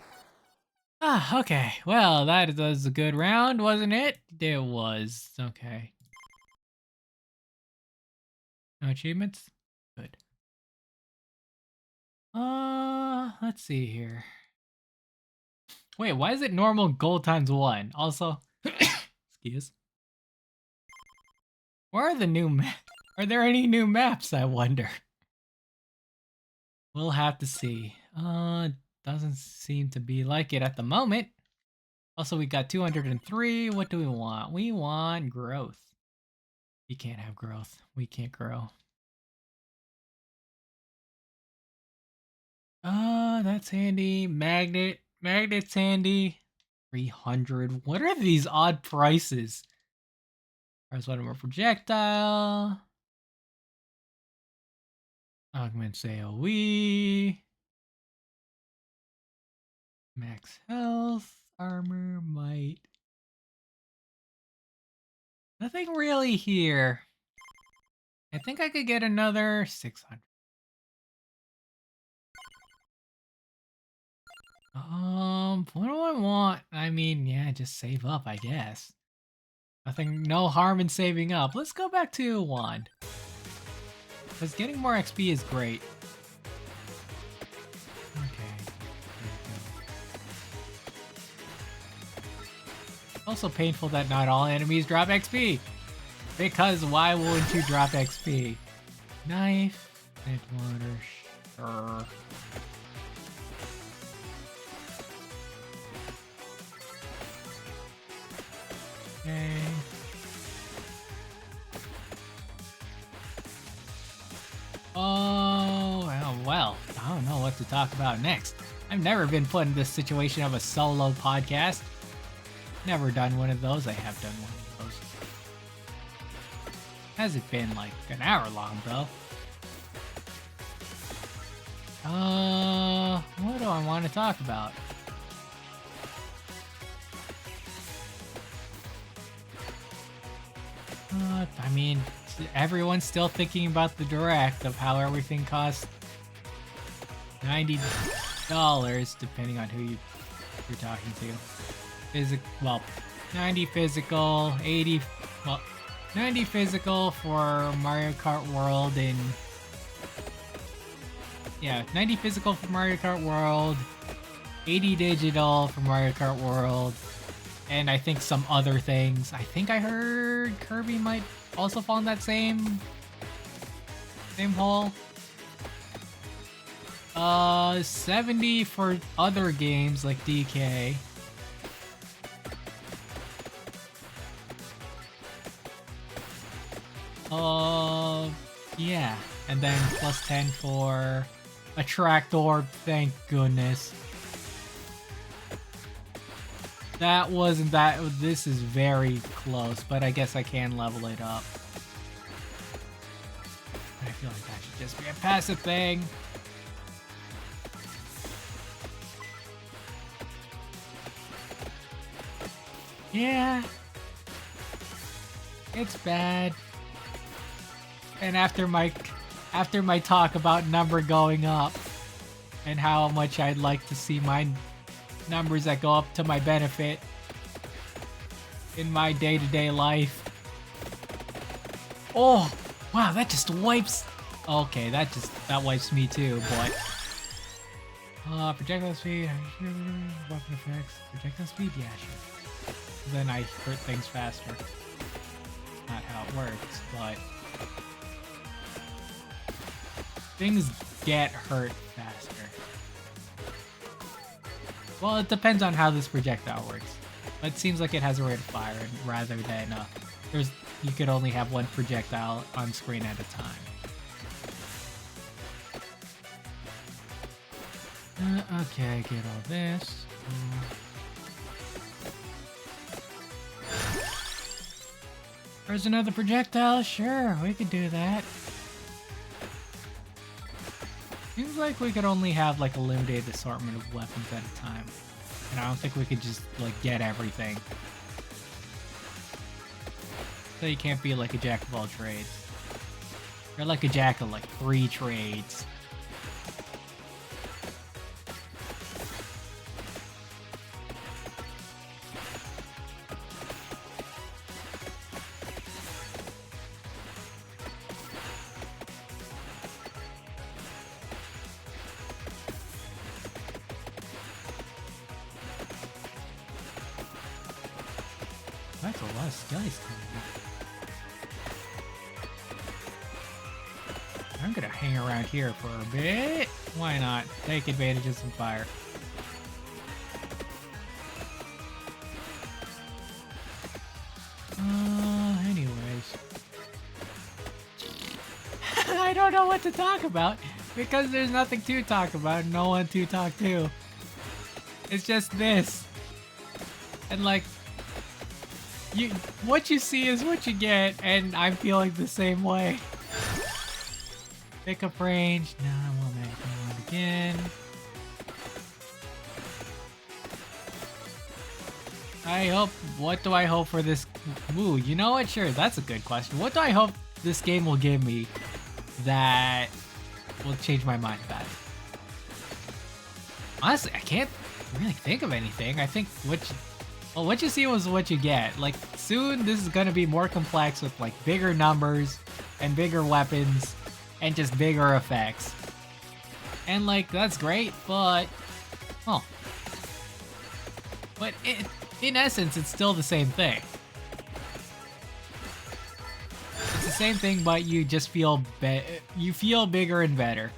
Ah, okay. Well, that was a good round, wasn't it? It was. Okay. No achievements? Good. Let's see here. Wait, why is it normal gold times 1? Also, excuse. Where are the new maps? Are there any new maps, I wonder? We'll have to see. Doesn't seem to be like it at the moment. Also, we got 203. What do we want? We want growth. We can't have growth. We can't grow. That's handy. Magnet's handy. 300. What are these odd prices? There's one more projectile. Augments AoE. Max health. Armor. Might. Nothing really here. I think I could get another 600. What do I want? I mean, yeah, just save up, I guess. Nothing, no harm in saving up. Let's go back to wand. Because getting more XP is great. Okay. Also painful that not all enemies drop XP. Because why wouldn't you drop XP? Knife, water, sure. Okay. Oh, well, I don't know what to talk about next. I've never been put in this situation of a solo podcast. Never done one of those. I have done one of those. Hasn't been like an hour long though. What do I want to talk about? I mean, everyone's still thinking about the direct of how everything costs $90 depending on who you're talking to. Well, 90 physical, 80, well, 90 physical for Mario Kart World and yeah, 90 physical for Mario Kart World, 80 digital for Mario Kart World, and I think some other things. I think I heard Kirby might also fall in that same hole. 70 for other games like DK. Yeah, and then plus 10 for a tractor, thank goodness. That wasn't that. This is very close, but I guess I can level it up. I feel like that should just be a passive thing. Yeah. It's bad. And after my talk about number going up and how much I'd like to see my numbers that go up to my benefit in my day-to-day life. Oh, wow, that just wipes. Okay, that wipes me too, but projectile speed, weapon effects, projectile speed, yeah, sure. Then I hurt things faster. Not how it works, but things get hurt faster. Well, it depends on how this projectile works. But it seems like it has a rate of fire rather than you could only have one projectile on screen at a time. Okay, get all this. There's another projectile? Sure, we could do that. Seems like we could only have like a limited assortment of weapons at a time. And I don't think we could just like get everything. So you can't be like a jack of all trades. You're like a jack of like 3 trades. That's a lot of skellies coming in. I'm gonna hang around here for a bit. Why not? Take advantage of some fire. Anyways. I don't know what to talk about because there's nothing to talk about, no one to talk to. It's just this. And like, what you see is what you get, and I'm feeling the same way. Pick up range. No, I won't make it again. I hope. What do I hope for this? Ooh, you know what? Sure, that's a good question. What do I hope this game will give me that will change my mind about it? Honestly, I can't really think of anything. I think what you see was what you get. Like, soon this is gonna be more complex with like bigger numbers and bigger weapons and just bigger effects. And like, that's great, but but in essence, it's still the same thing. It's the same thing, but you just feel bigger and better.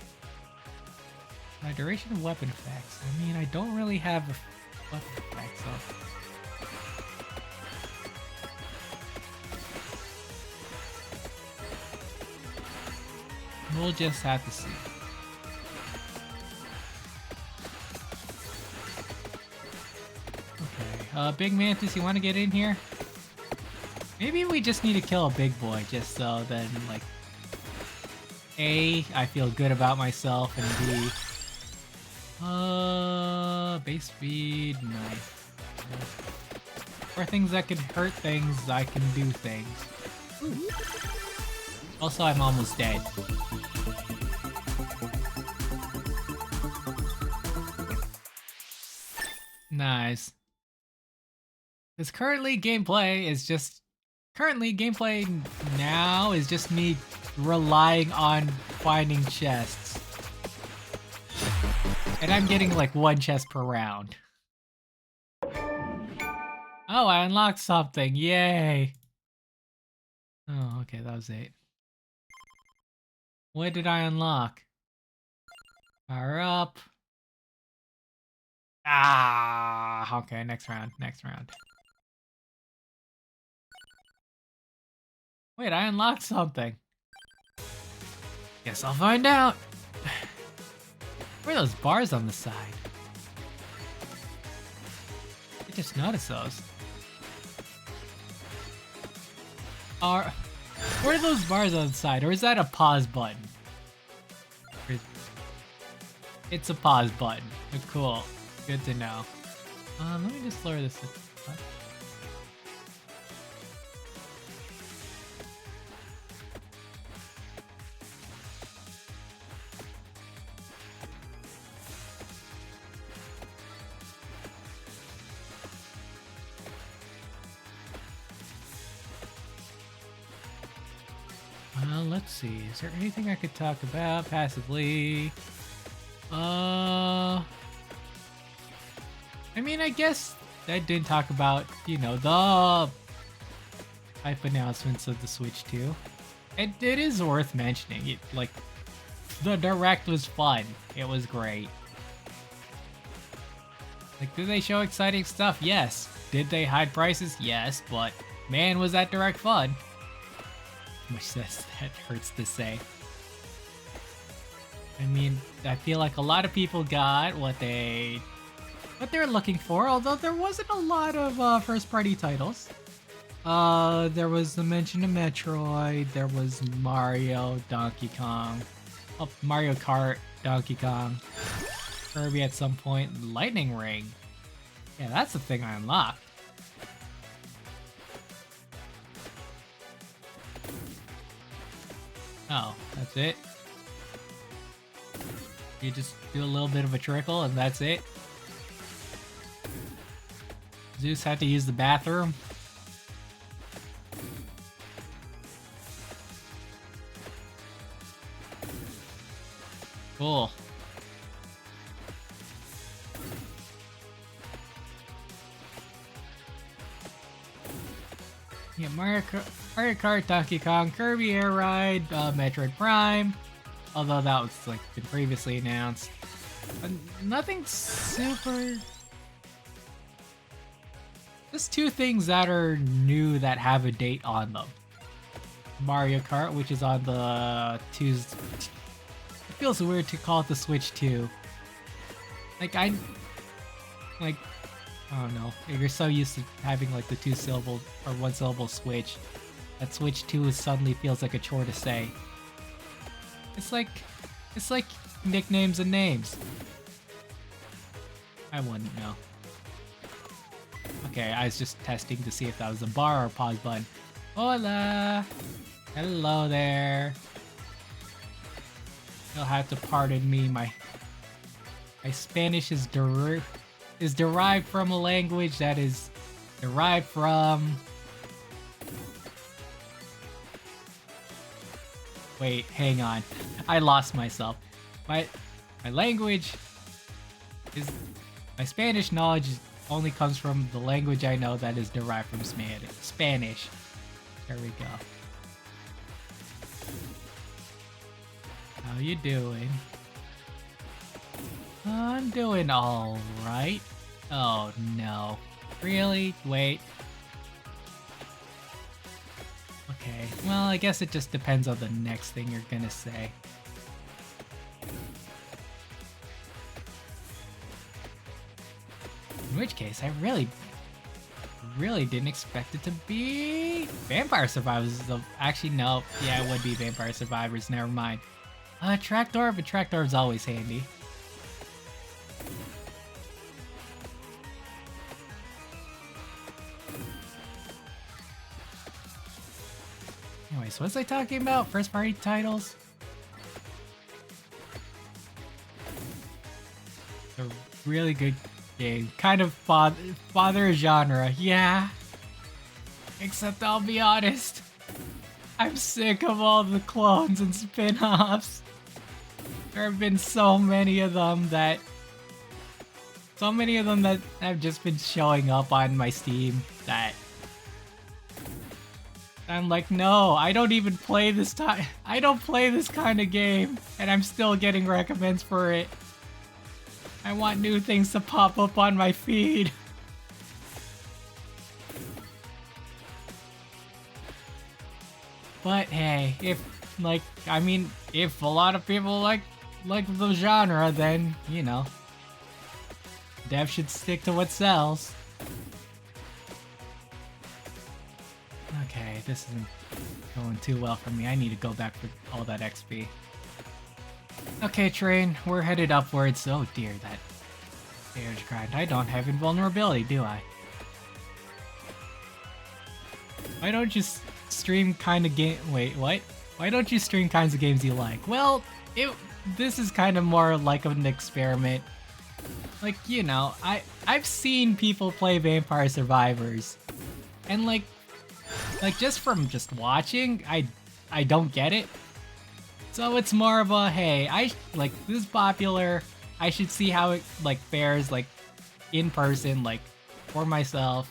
My duration of weapon effects. I mean, I don't really have weapon effects, so. We'll just have to see. Okay, Big Mantis, you want to get in here? Maybe we just need to kill a big boy, just so then, like, A, I feel good about myself, and B, base speed, nice. For things that could hurt things, I can do things. Ooh. Also, I'm almost dead. Nice. Because currently gameplay now is just me relying on finding chests. And I'm getting like 1 chest per round. Oh, I unlocked something. Yay. Oh, okay, that was 8. What did I unlock? Power up. Ah, okay, next round. Wait, I unlocked something. Guess I'll find out. Where are those bars on the side? I just noticed those. Where are those bars on the side? Or is that a pause button? It's a pause button. Cool. Good to know. Let me just lower this. Let's see. Is there anything I could talk about passively? I mean, I guess I did talk about, you know, the hype announcements of the Switch 2. It is worth mentioning. It, like, the Direct was fun. It was great. Like, did they show exciting stuff? Yes. Did they hide prices? Yes, but man, was that Direct fun. Much that hurts to say. I mean, I feel like a lot of people got what they're looking for, although there wasn't a lot of first-party titles. There was the mention of Metroid, there was Mario, Donkey Kong, Oh, Mario Kart, Donkey Kong, Kirby at some point, Lightning Ring. Yeah, that's the thing I unlocked. Oh, that's it? You just do a little bit of a trickle and that's it? Zeus had to use the bathroom? Cool. Yeah, Mario Kart, Donkey Kong, Kirby Air Ride, Metroid Prime. Although that was like been previously announced. Nothing super. Just two things that are new that have a date on them. Mario Kart, which is on the Tuesday. It feels weird to call it the Switch 2. I don't know. You're so used to having like the 2-syllable or 1-syllable Switch. That Switch 2 suddenly feels like a chore to say. It's like nicknames and names. I wouldn't know. Okay, I was just testing to see if that was a bar or pause button. Hola! Hello there. You'll have to pardon me, my Spanish is derived from a language that is derived from... Wait, hang on. I lost myself. My language is... My Spanish knowledge only comes from the language I know that is derived from Spanish. There we go. How you doing? I'm doing alright. Oh no. Really? Wait. Okay, well I guess it just depends on the next thing you're gonna say. In which case, I really didn't expect it to be Vampire Survivors. Actually, no. Yeah, it would be Vampire Survivors. Never mind. Trapdoor, but Trapdoor's always handy. Anyways, what was I talking about? First party titles? A really good game. Kind of father genre, yeah. Except I'll be honest, I'm sick of all the clones and spin-offs. There have been so many of them that have just been showing up on my Steam that I'm like, no, I don't even play this time. I don't play this kind of game, and I'm still getting recommends for it. I want new things to pop up on my feed. But hey, if a lot of people like the genre, then, you know, dev should stick to what sells. Okay, this isn't going too well for me. I need to go back for all that XP. Okay, train, we're headed upwards. Oh dear, that damage grind. I don't have invulnerability, do I? Why don't you stream kind of game? Wait, what? Why don't you stream kinds of games you like? Well, this is kind of more like an experiment. Like, you know, I've seen people play Vampire Survivors, and like just from watching, I don't get it. So it's more of a, hey, this is popular. I should see how it like fares like in person, like for myself.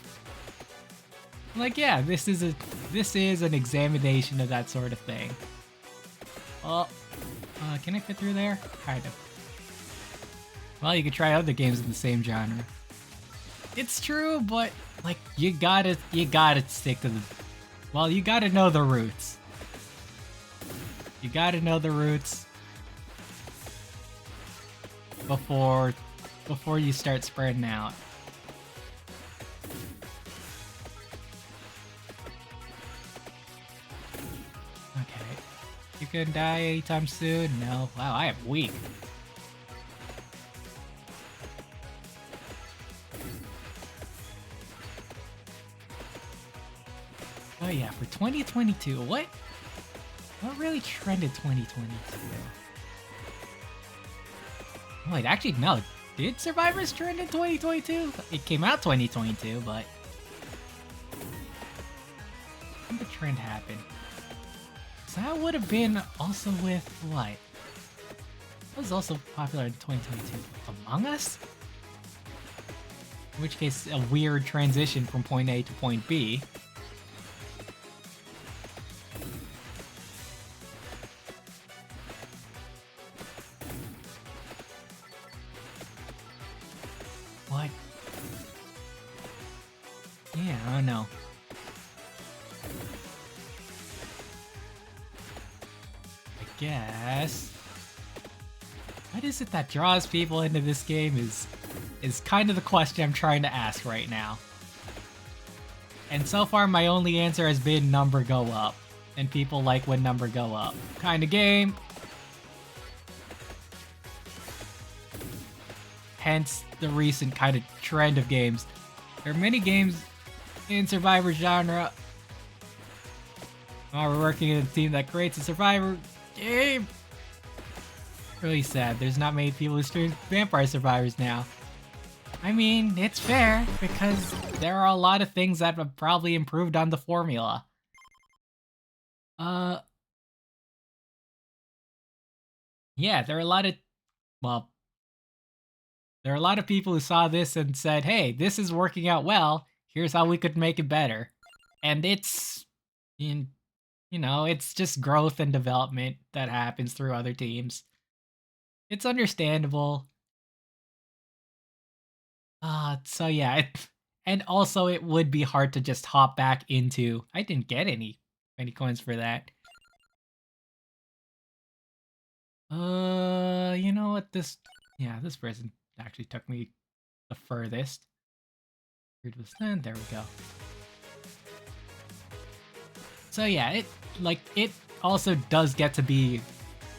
Like, yeah, this is an examination of that sort of thing. Well, can I fit through there? Kind of. Well, you could try other games in the same genre. It's true, but like you gotta stick to the. Well, you gotta know the roots. You gotta know the roots before you start spreading out. Okay, gonna die anytime soon? No. Wow, I am weak. Oh yeah, for 2022, what really trended 2022? Wait, actually, no. Did Survivors trend in 2022? It came out 2022, but when did the trend happen? So that would have been also with what? What was also popular in 2022? Among Us? In which case, a weird transition from point A to point B. What? Yeah, I don't know. I guess. What is it that draws people into this game is kind of the question I'm trying to ask right now. And so far, my only answer has been number go up. And people like when number go up. Kind of game. Hence the recent kind of trend of games. There are many games in Survivor genre. Oh, we're working in a team that creates a Survivor game. Really sad. There's not many people who stream Vampire Survivors now. I mean, it's fair, because there are a lot of things that have probably improved on the formula. Yeah, there are a lot of, well, there are a lot of people who saw this and said, hey, this is working out well, here's how we could make it better. And it's, you know, it's just growth and development that happens through other teams. It's understandable. So yeah, and also it would be hard to just hop back into. I didn't get any coins for that. You know what? This person actually took me the furthest. 3%. There we go. So yeah, it also does get to be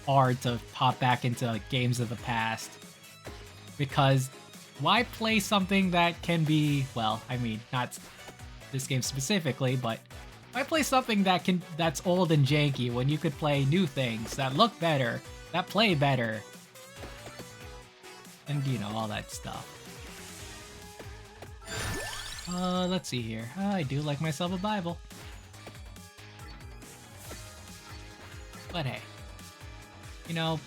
hard to hop back into games of the past, because why play something that can be, well, I mean, not this game specifically, but why play something that's old and janky when you could play new things that look better, that play better, and you know, all that stuff. Let's see here. I do like myself a Bible. But hey, you know,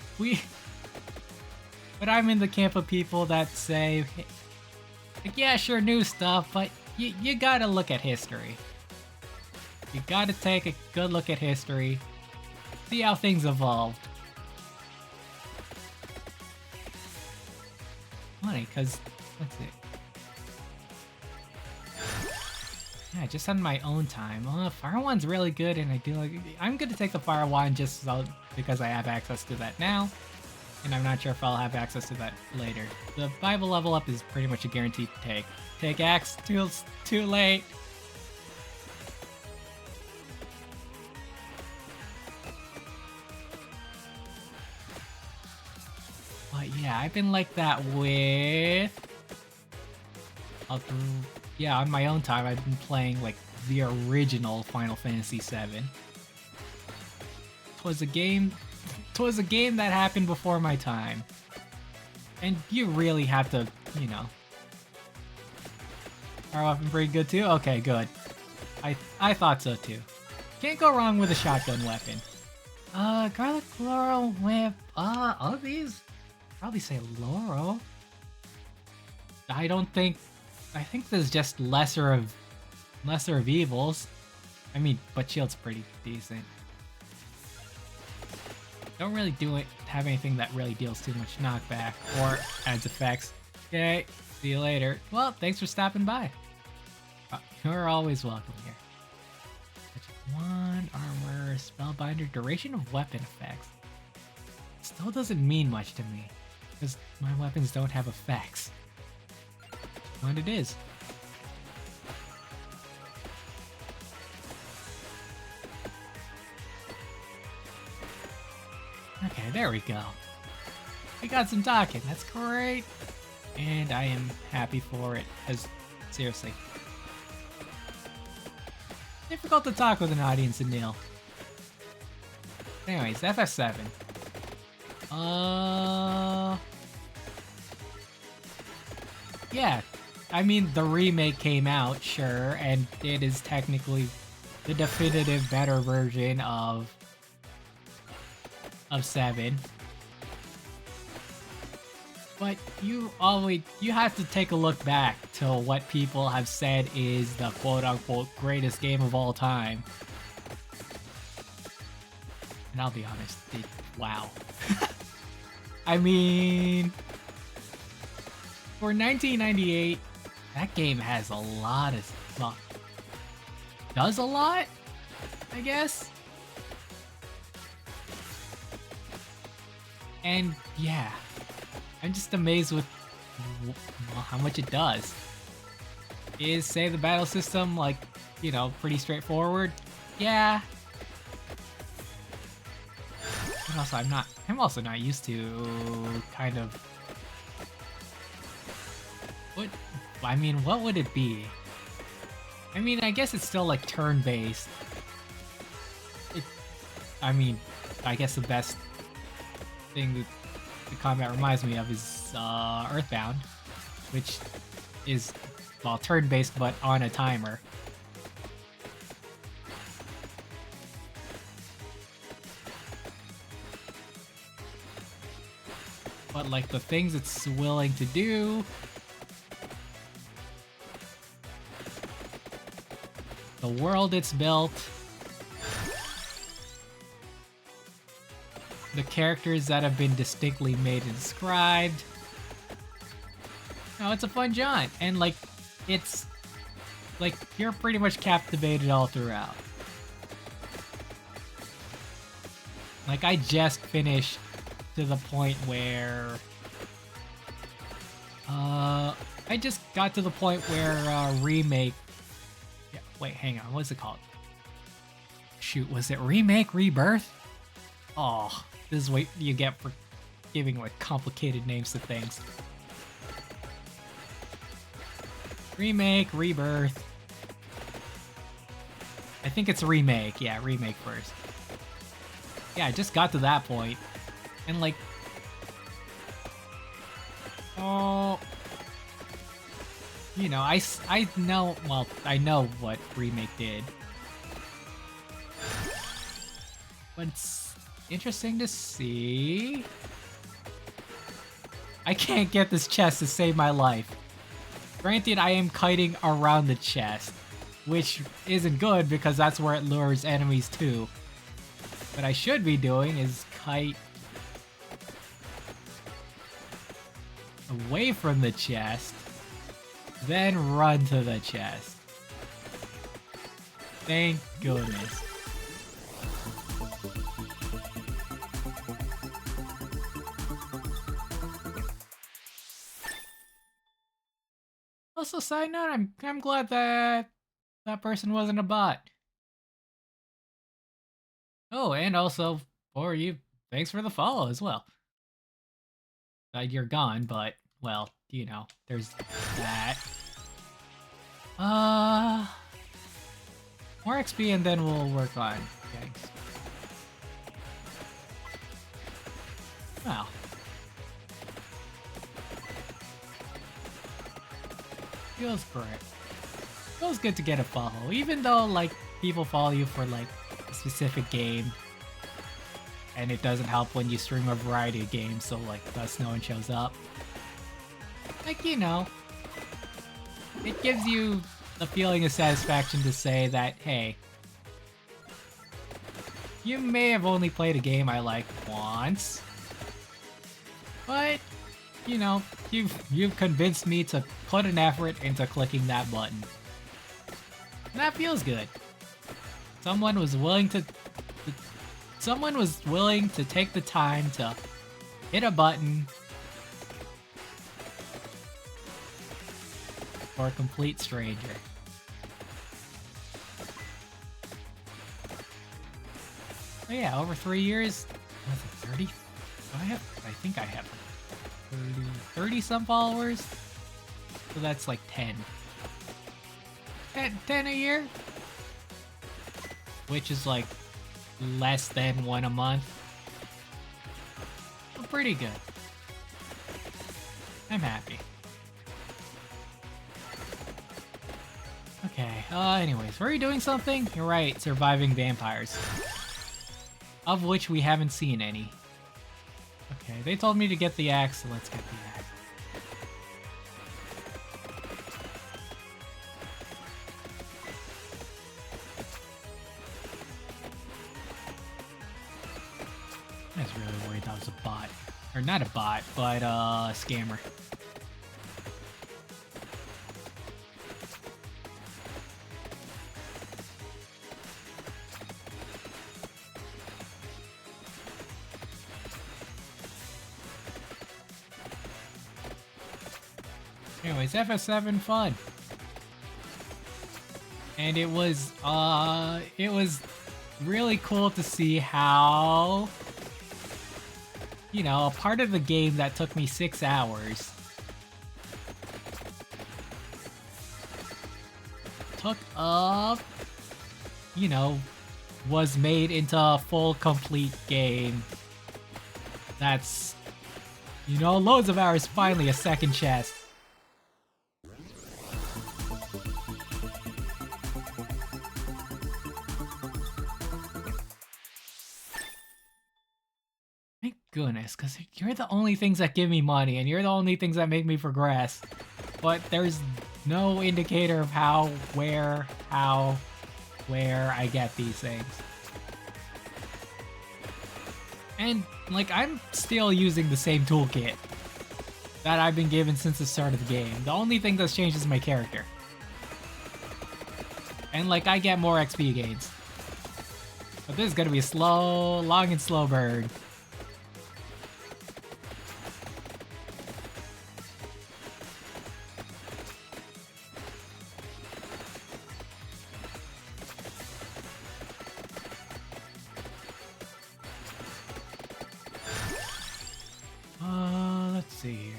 but I'm in the camp of people that say, like, yeah, sure, new stuff, but you gotta look at history. You gotta take a good look at history, see how things evolved. Funny, because, let's see. Yeah, just on my own time. Fire Wand's really good, and I do like. I'm gonna take the Fire Wand just because I have access to that now, and I'm not sure if I'll have access to that later. The Bible level up is pretty much a guaranteed to take. Take Axe, too late. But yeah, I've been like that with. Yeah, on my own time, I've been playing like the original Final Fantasy VII. Twas a game that happened before my time, and you really have to, you know. Our weapon pretty good too. Okay, good. I thought so too. Can't go wrong with a shotgun weapon. Garlic Laurel Whip. All these, probably say Laurel. I think there's just lesser of evils. I mean, but Shield's pretty decent. Don't really have anything that really deals too much knockback or adds effects. Okay, see you later. Well, thanks for stopping by. You're always welcome here. Magic 1, armor, spellbinder, duration of weapon effects. Still doesn't mean much to me, because my weapons don't have effects. What it is. Okay, there we go. We got some talking. That's great. And I am happy for it, because, seriously. Difficult to talk with an audience in Neil. Anyways, FF7. Yeah. I mean, the remake came out, sure, and it is technically the definitive better version of 7. But you have to take a look back to what people have said is the quote-unquote greatest game of all time. And I'll be honest, wow. I mean, for 1998, that game has a lot of stuff. Does a lot, I guess? And yeah, I'm just amazed with how much it does. Is, say, the battle system, like, you know, pretty straightforward? Yeah. And also, I'm also not used to kind of... what would it be? I mean, I guess it's still, like, turn-based. I guess the best thing that the combat reminds me of is Earthbound, which is, well, turn-based but on a timer. But like the things it's willing to do, the world it's built, the characters that have been distinctly made and described. No, it's a fun jaunt, and like, it's like you're pretty much captivated all throughout. Like, I just finished to the point where I just got to the point where Remake, yeah, wait, hang on, what's it called? Shoot, was it Remake Rebirth? Oh, this is what you get for giving like complicated names to things. Remake, Rebirth. I think it's Remake. Yeah, Remake first. Yeah, I just got to that point. And like... Oh... You know, I know... Well, I know what Remake did. But it's interesting to see... I can't get this chest to save my life. Granted, I am kiting around the chest, which isn't good because that's where it lures enemies to. What I should be doing is kite away from the chest, then run to the chest. Thank goodness. Also, side note, I'm glad that that person wasn't a bot. Oh, and also for you, thanks for the follow as well. You're gone, but well, you know, there's that. More XP and then we'll work on gangs. Wow. Feels great. Feels good to get a follow, even though like people follow you for like a specific game, and it doesn't help when you stream a variety of games, so like thus no one shows up. Like, you know, it gives you the feeling of satisfaction to say that, hey, you may have only played a game I like once, but you know, you've convinced me to put an effort into clicking that button. And that feels good. Someone was willing to take the time to hit a button for a complete stranger. Oh yeah, over 3 years, was it 30? I think I have 30 some followers. So that's like 10. 10 a year? Which is like less than one a month. So pretty good. I'm happy. Okay, anyways, were you doing something? You're right, surviving vampires. Of which we haven't seen any. Okay, they told me to get the axe, so let's get the axe. I was really worried that was a bot. Or not a bot, but a scammer. Anyways, FS7 fun. And it was really cool to see how, you know, a part of the game that took me 6 hours took up, you know, was made into a full complete game. That's, you know, loads of hours, finally a second chest. Goodness, because you're the only things that give me money, and you're the only things that make me progress. But there's no indicator of how, where I get these things. And, like, I'm still using the same toolkit that I've been given since the start of the game. The only thing that's changed is my character. And, like, I get more XP gains. But this is gonna be a long and slow burn. Let's see here.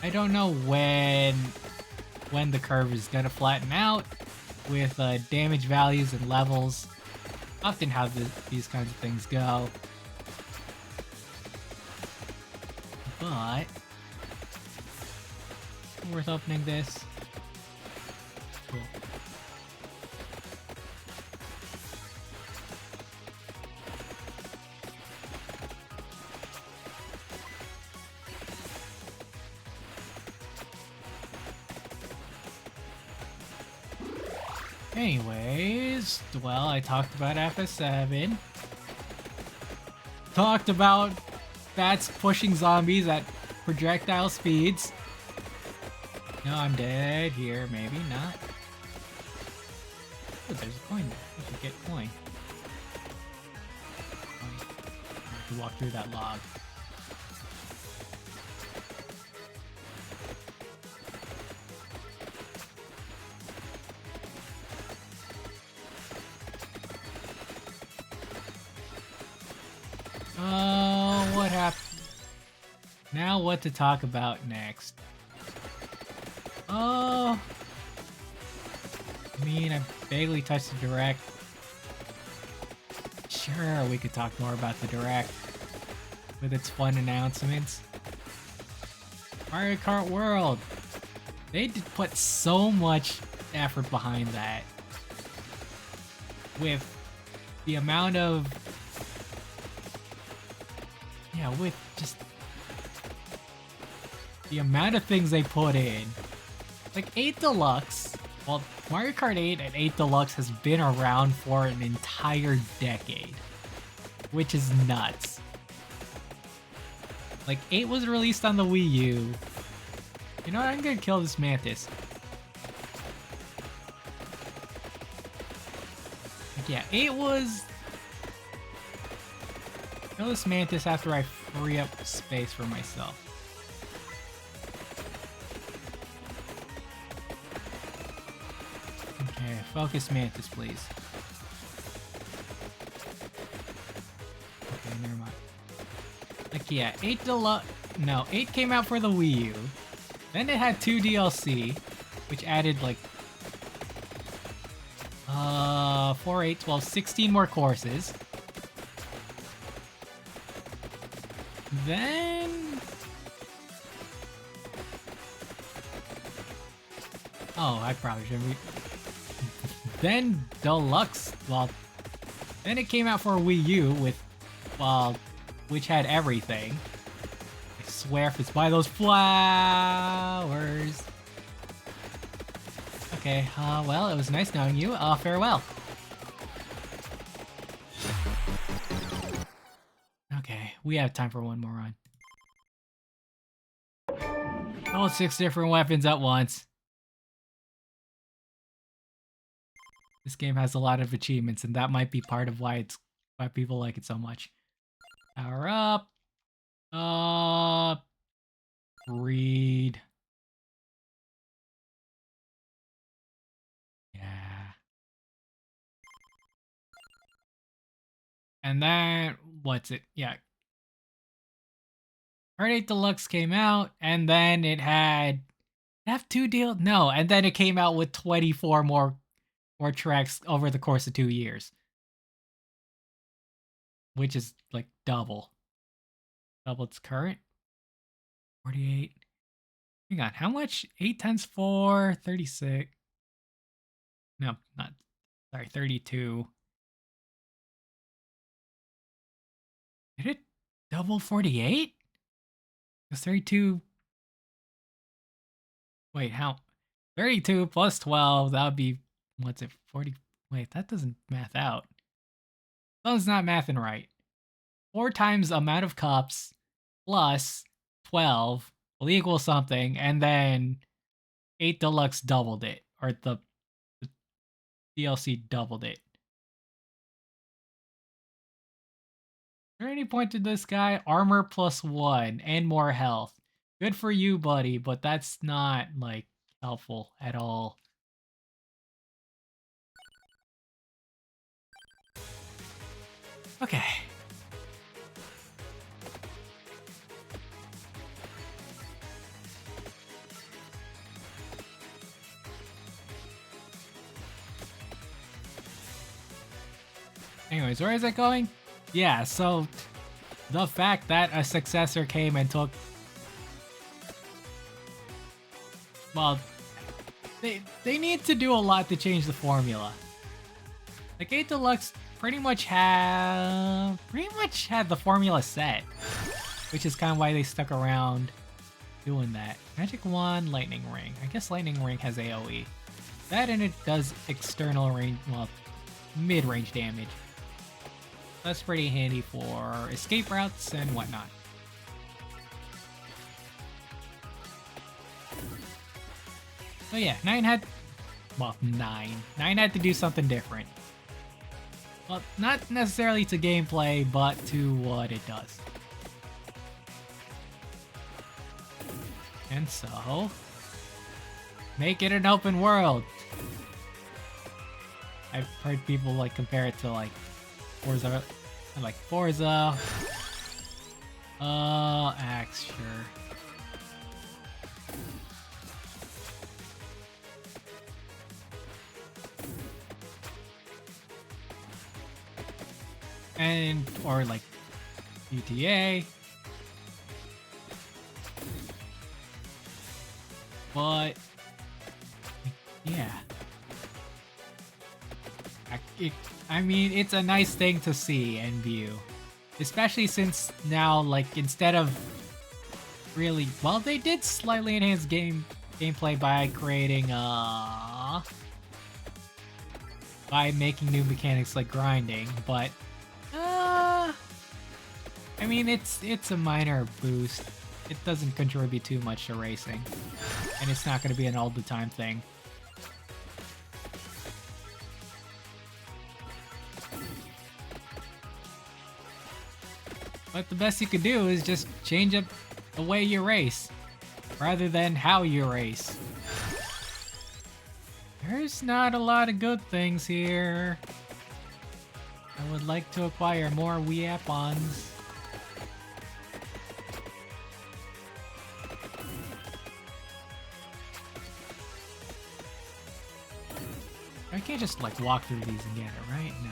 I don't know when the curve is gonna flatten out with damage values and levels. Often how these kinds of things go. But worth opening this. Cool. Anyways, well, I talked about FS7. Talked about bats pushing zombies at projectile speeds. No, I'm dead here. Maybe not. Oh, there's a coin there. I should get a coin. I have to walk through that log. What happened? Now what to talk about next? Oh, I mean, I vaguely touched the Direct. Sure, we could talk more about the Direct with its fun announcements. Mario Kart World. They did put so much effort behind that. With the amount of... Yeah, with just... the amount of things they put in. Like 8 Deluxe, well, Mario Kart 8 and 8 Deluxe has been around for an entire decade. Which is nuts. Like, 8 was released on the Wii U. You know what, I'm gonna kill this mantis. Like, yeah, 8 was... kill this mantis after I free up space for myself. Okay, focus mantis, please. yeah, 8 Deluxe. No, 8 came out for the Wii U. Then it had 2 DLC, which added like 4, 8, 12, 16 more courses. Then I probably shouldn't be. Then Deluxe, well, then it came out for Wii U with, well, which had everything. I swear if it's by those flowers. Okay, well, it was nice knowing you. Farewell. Okay, we have time for one more run. Oh, 6 different weapons at once. This game has a lot of achievements, and that might be part of why people like it so much. Power up. Read. Yeah. And then, what's it? Yeah. Part 8 Deluxe came out, and then it had... have 2 deals? No, and then it came out with 24 more tracks over the course of 2 years. Which is, like, double. Double its current. 48. Hang on, how much? 8 times 4, 36. No, not... Sorry, 32. Did it double 48? It's 32... Wait, how? 32 plus 12, that would be... What's it? 40... Wait, that doesn't math out. Someone's not mathing right. 4 times amount of cups plus 12 will equal something, and then 8 Deluxe doubled it. Or the DLC doubled it. Is there any point to this guy? Armor plus 1 and more health. Good for you, buddy, but that's not, like, helpful at all. Okay. Anyways, where is it going? Yeah, so the fact that a successor came and took... Well, they need to do a lot to change the formula. Like 8 Deluxe pretty much had the formula set, which is kind of why they stuck around doing that. Magic Wand, Lightning Ring. I guess Lightning Ring has AoE. That and it does external range, well, mid-range damage. That's pretty handy for escape routes and whatnot. So yeah, 9 had to do something different. Well, not necessarily to gameplay, but to what it does. And so, make it an open world. I've heard people like compare it to like Forza, Axe, sure. Or like GTA. But yeah. I mean, it's a nice thing to see and view. Especially since now, like, instead of really... Well, they did slightly enhance gameplay by creating, by making new mechanics like grinding, but... I mean, it's a minor boost. It doesn't contribute too much to racing. And it's not going to be an all-the-time thing. But the best you could do is just change up the way you race, rather than how you race. There's not a lot of good things here. I would like to acquire more weapons. I can't just like walk through these and get it, right? No.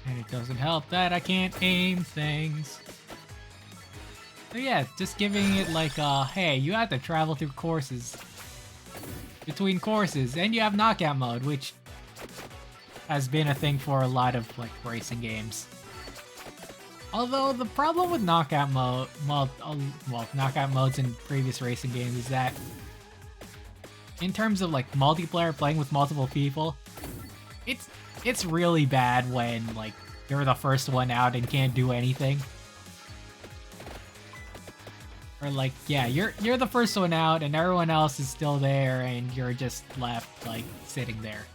And it doesn't help that I can't aim things. So yeah, just giving it like, hey, you have to travel through courses. Between courses, and you have knockout mode, which has been a thing for a lot of like racing games. Although the problem with knockout mode, well, knockout modes in previous racing games is that in terms of like multiplayer, playing with multiple people, it's really bad when like you're the first one out and can't do anything. Or like, yeah, you're the first one out and everyone else is still there and you're just left like sitting there.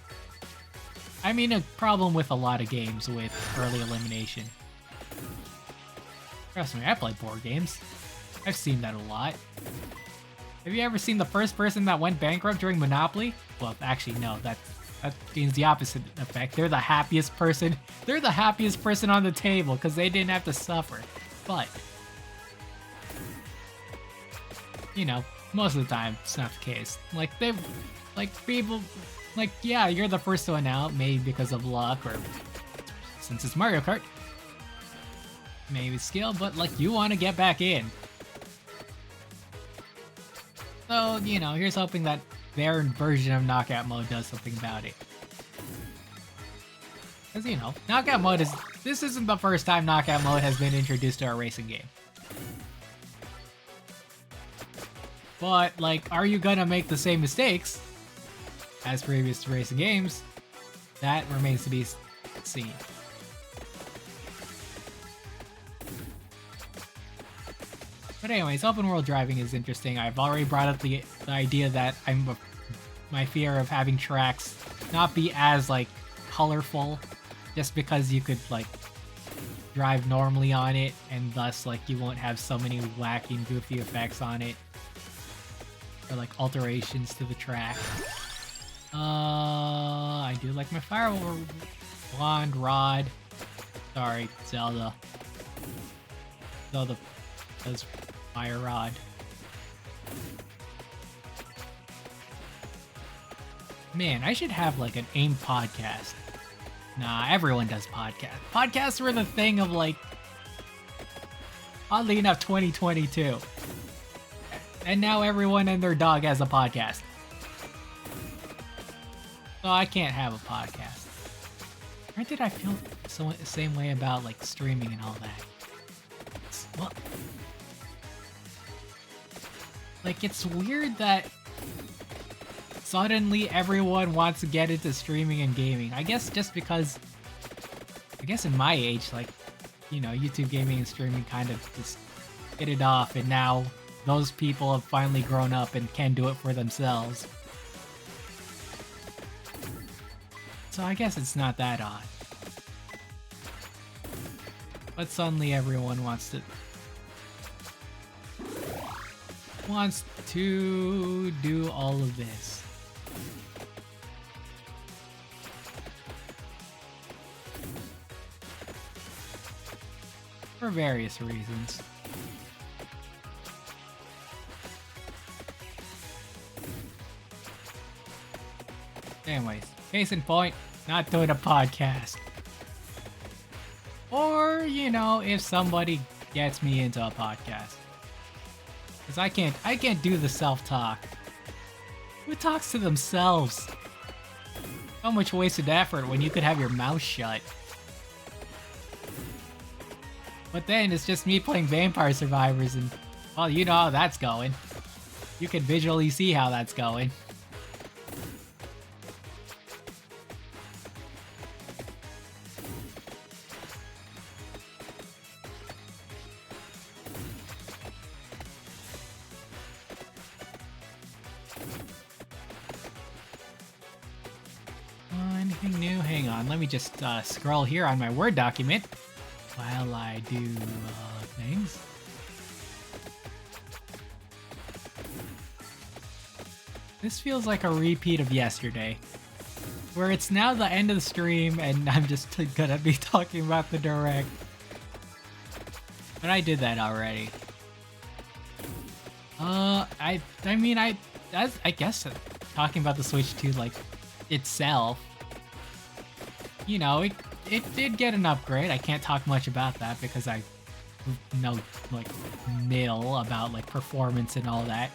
I mean, a problem with a lot of games with early elimination. Trust me, I play board games. I've seen that a lot. Have you ever seen the first person that went bankrupt during Monopoly? Well, actually, no, that means the opposite effect. They're the happiest person. They're the happiest person on the table because they didn't have to suffer. But, you know, most of the time, it's not the case. Like, people, like, yeah, you're the first one out, maybe because of luck or since it's Mario Kart. Maybe skill, but like you want to get back in. So, you know, here's hoping that their version of knockout mode does something about it. Because, you know, knockout mode this isn't the first time knockout mode has been introduced to a racing game. But, like, are you gonna make the same mistakes as previous racing games? That remains to be seen. But anyways, open world driving is interesting. I've already brought up the idea that my fear of having tracks not be as like colorful, just because you could like drive normally on it, and thus like you won't have so many wacky and goofy effects on it, or like alterations to the track. I do like my fire wand rod. Sorry, Zelda. Zelda does fire rod. Man, I should have like an AIM podcast. Nah, everyone does podcasts. Podcasts were the thing of like, oddly enough, 2022. And now everyone and their dog has a podcast. So I can't have a podcast. Or did I feel the same way about like streaming and all that? Well, like, it's weird that suddenly everyone wants to get into streaming and gaming. I guess just because, I guess in my age, like, you know, YouTube gaming and streaming kind of just hit it off, and now those people have finally grown up and can do it for themselves. So I guess it's not that odd. But suddenly everyone wants to do all of this. For various reasons. Anyways, case in point, not doing a podcast. Or, you know, if somebody gets me into a podcast. Because I can't do the self-talk. Who talks to themselves? So much wasted effort when you could have your mouth shut. But then it's just me playing Vampire Survivors and, well, you know how that's going. You can visually see how that's going. Anything new? Hang on, let me just scroll here on my Word document while I do things. This feels like a repeat of yesterday, where it's now the end of the stream and I'm just gonna be talking about the direct. But I did that already. I mean, I guess talking about the Switch 2, like, itself, you know, it did get an upgrade. I can't talk much about that because I know, like, nil about, like, performance and all that.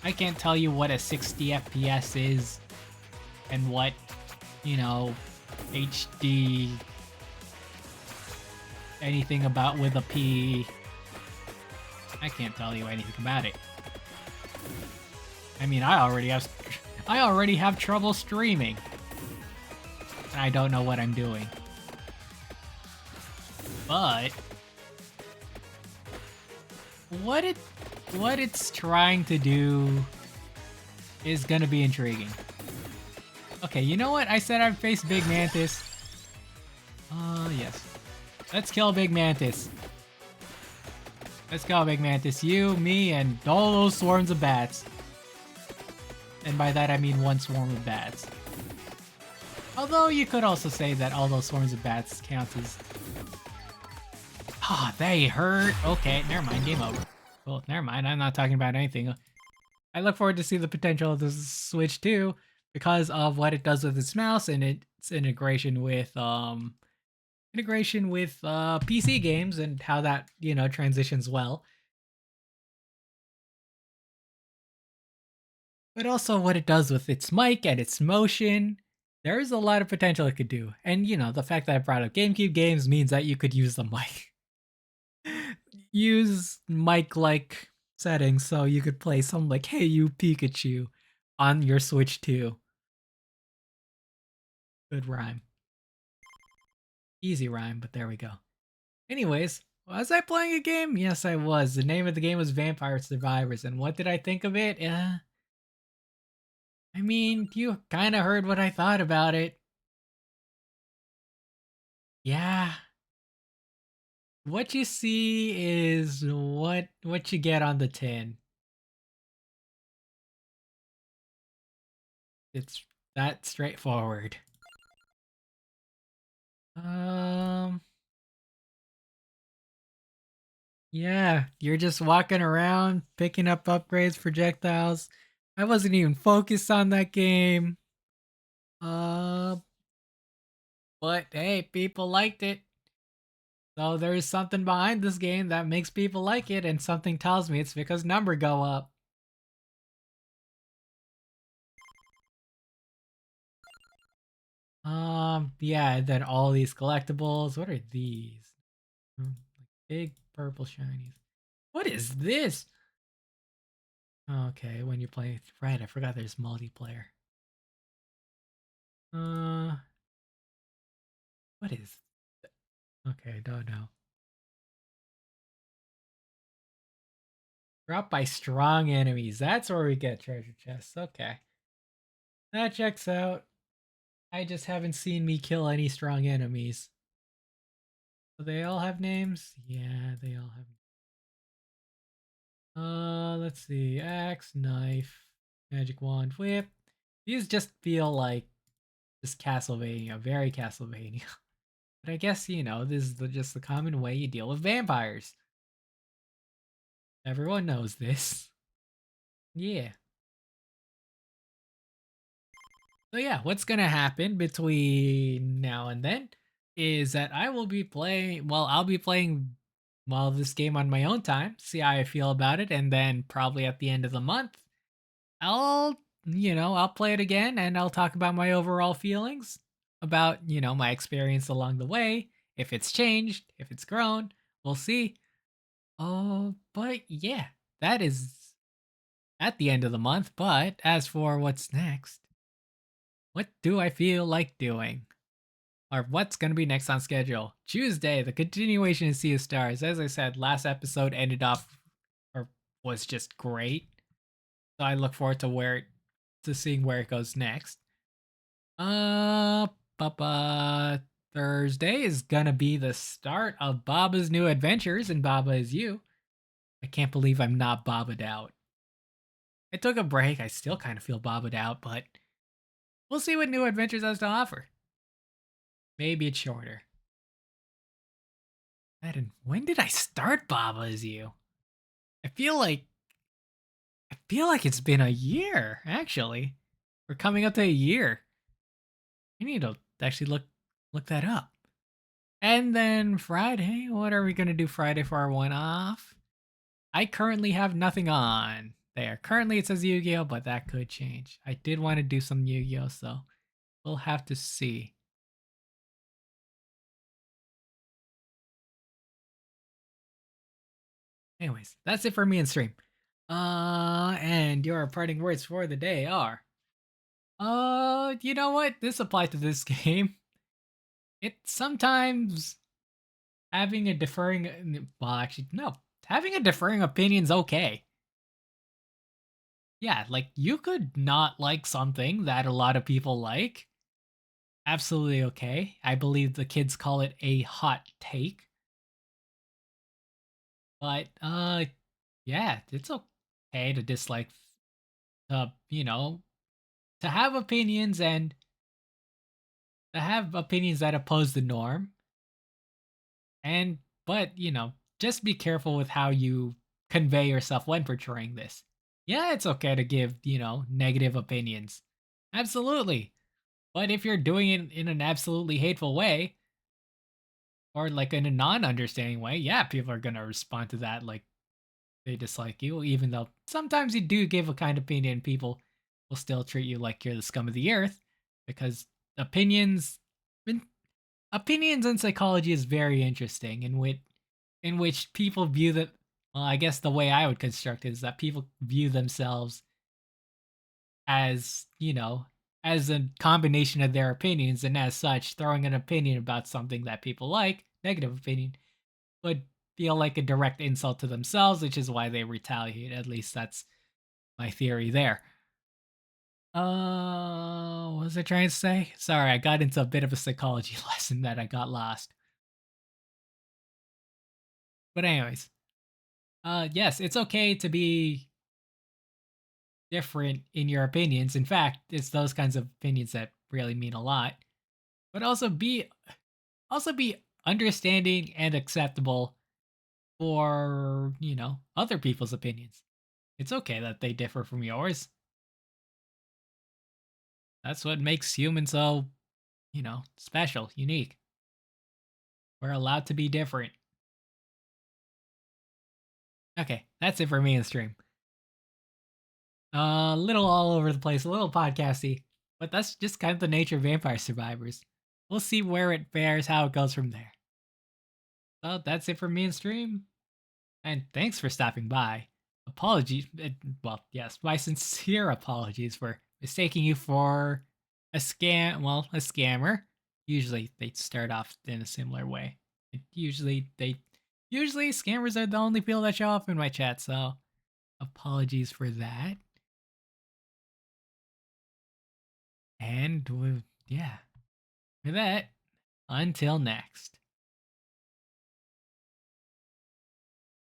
I can't tell you what a 60 FPS is and what, you know, HD anything about with a P. I can't tell you anything about it. I mean, I already have trouble streaming. And I don't know what I'm doing. But what it's trying to do is gonna be intriguing. Okay, you know what? I said I'd face Big Mantis. Yes. Let's kill Big Mantis. Let's go, Big Mantis. You, me, and all those swarms of bats. And by that I mean one swarm of bats. Although you could also say that all those swarms of bats count as... Ah, they hurt. Okay, never mind. Game over. Well, never mind. I'm not talking about anything. I look forward to see the potential of the Switch 2 because of what it does with its mouse and its integration with PC games and how that, you know, transitions well. But also what it does with its mic and its motion. There's a lot of potential it could do. And, you know, the fact that I brought up GameCube games means that you could use the mic. Use mic-like settings so you could play something like Hey You Pikachu on your Switch 2. Good rhyme. Easy rhyme, but there we go. Anyways, was I playing a game? Yes, I was. The name of the game was Vampire Survivors, and what did I think of it? I mean, you kind of heard what I thought about it. Yeah. What you see is what you get on the tin. It's that straightforward. Um, yeah, you're just walking around, picking up upgrades, projectiles. I wasn't even focused on that game. Uh, but hey, people liked it. So there's something behind this game that makes people like it, and something tells me it's because numbers go up. Yeah, and then all these collectibles. What are these? Like big purple shinies. What is this? Okay, when you play, right? I forgot there's multiplayer. Uh, what is? Okay, don't know. Dropped by strong enemies. That's where we get treasure chests. Okay, that checks out. I just haven't seen me kill any strong enemies. Do they all have names? Yeah, they all have. Let's see. Axe, knife, magic wand, whip. These just feel like just Castlevania, very Castlevania. But I guess, you know, this is just the common way you deal with vampires. Everyone knows this. Yeah. So yeah, what's gonna happen between now and then is that I will be playing. Well, I'll be playing this game on my own time, see how I feel about it, and then probably at the end of the month, I'll play it again and I'll talk about my overall feelings about, my experience along the way. If it's changed, if it's grown, we'll see. Oh, but yeah, that is at the end of the month. But as for what's next, what do I feel like doing? Or what's going to be next on schedule? Tuesday, the continuation of Sea of Stars. As I said, last episode ended off or was just great. So I look forward to seeing where it goes next. Papa Thursday is gonna be the start of Baba's New Adventures, and Baba is you. I can't believe I'm not Baba'd out. I took a break. I still kind of feel Baba'd out, but we'll see what New Adventures has to offer. Maybe it's shorter. And when did I start Baba as you? I feel like it's been a year, actually. We're coming up to a year. I need to actually look that up. And then Friday, what are we gonna do Friday for our one off? I currently have nothing on there. Currently it says Yu-Gi-Oh, but that could change. I did want to do some Yu-Gi-Oh, so we'll have to see. Anyways, that's it for me and stream. And your parting words for the day are, you know what? This applies to this game. It sometimes having a deferring, well, actually, no, having a deferring opinion's okay. Yeah, like you could not like something that a lot of people like. Absolutely okay. I believe the kids call it a hot take. But yeah, it's okay to dislike you know, to have opinions and to have opinions that oppose the norm. And but, just be careful with how you convey yourself when portraying this. Yeah, it's okay to give, negative opinions. Absolutely. But if you're doing it in an absolutely hateful way, or like in a non-understanding way, yeah, people are gonna respond to that like they dislike you, even though sometimes you do give a kind opinion, people will still treat you like you're the scum of the earth because opinions opinions in psychology is very interesting in which people view that, well, I guess the way I would construct it is that people view themselves as, as a combination of their opinions, and as such, throwing an opinion about something that people like, negative opinion, would feel like a direct insult to themselves, which is why they retaliate. At least that's my theory there. What was I trying to say? Sorry, I got into a bit of a psychology lesson that I got lost. But anyways, yes, it's okay to be different in your opinions. In fact, it's those kinds of opinions that really mean a lot. But also be understanding and acceptable for, other people's opinions. It's okay that they differ from yours. That's what makes humans so, special, unique. We're allowed to be different. Okay, that's it for me in the stream. A little all over the place, a little podcasty, but that's just kind of the nature of Vampire Survivors. We'll see where it bears, how it goes from there. So that's it for me in stream, and thanks for stopping by. Apologies, well, yes, my sincere apologies for mistaking you for a scammer. Usually they start off in a similar way. Usually scammers are the only people that show up in my chat, so apologies for that. And yeah, with that, until next.